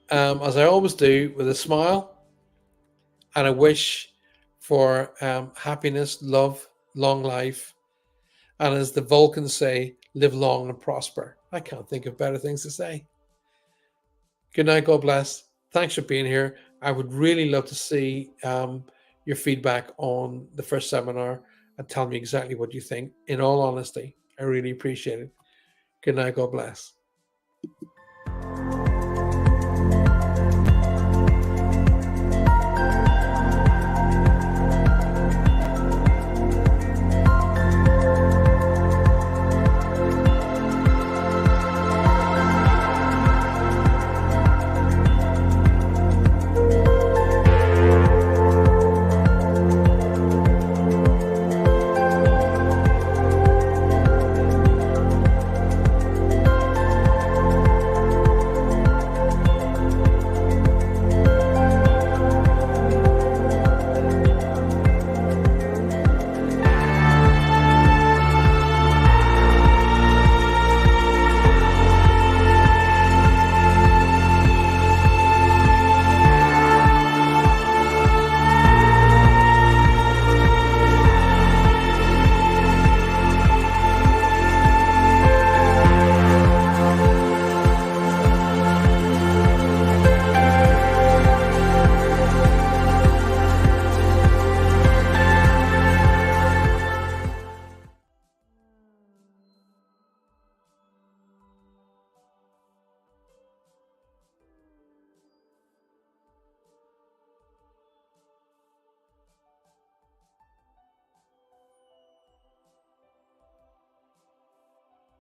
S1: as I always do, with a smile and a wish for happiness, love, long life, and as the Vulcans say, live long and prosper. I can't think of better things to say. Good night. God bless. Thanks for being here. I would really love to see your feedback on the first seminar and tell me exactly what you think. In all honesty, I really appreciate it. Good night. God bless.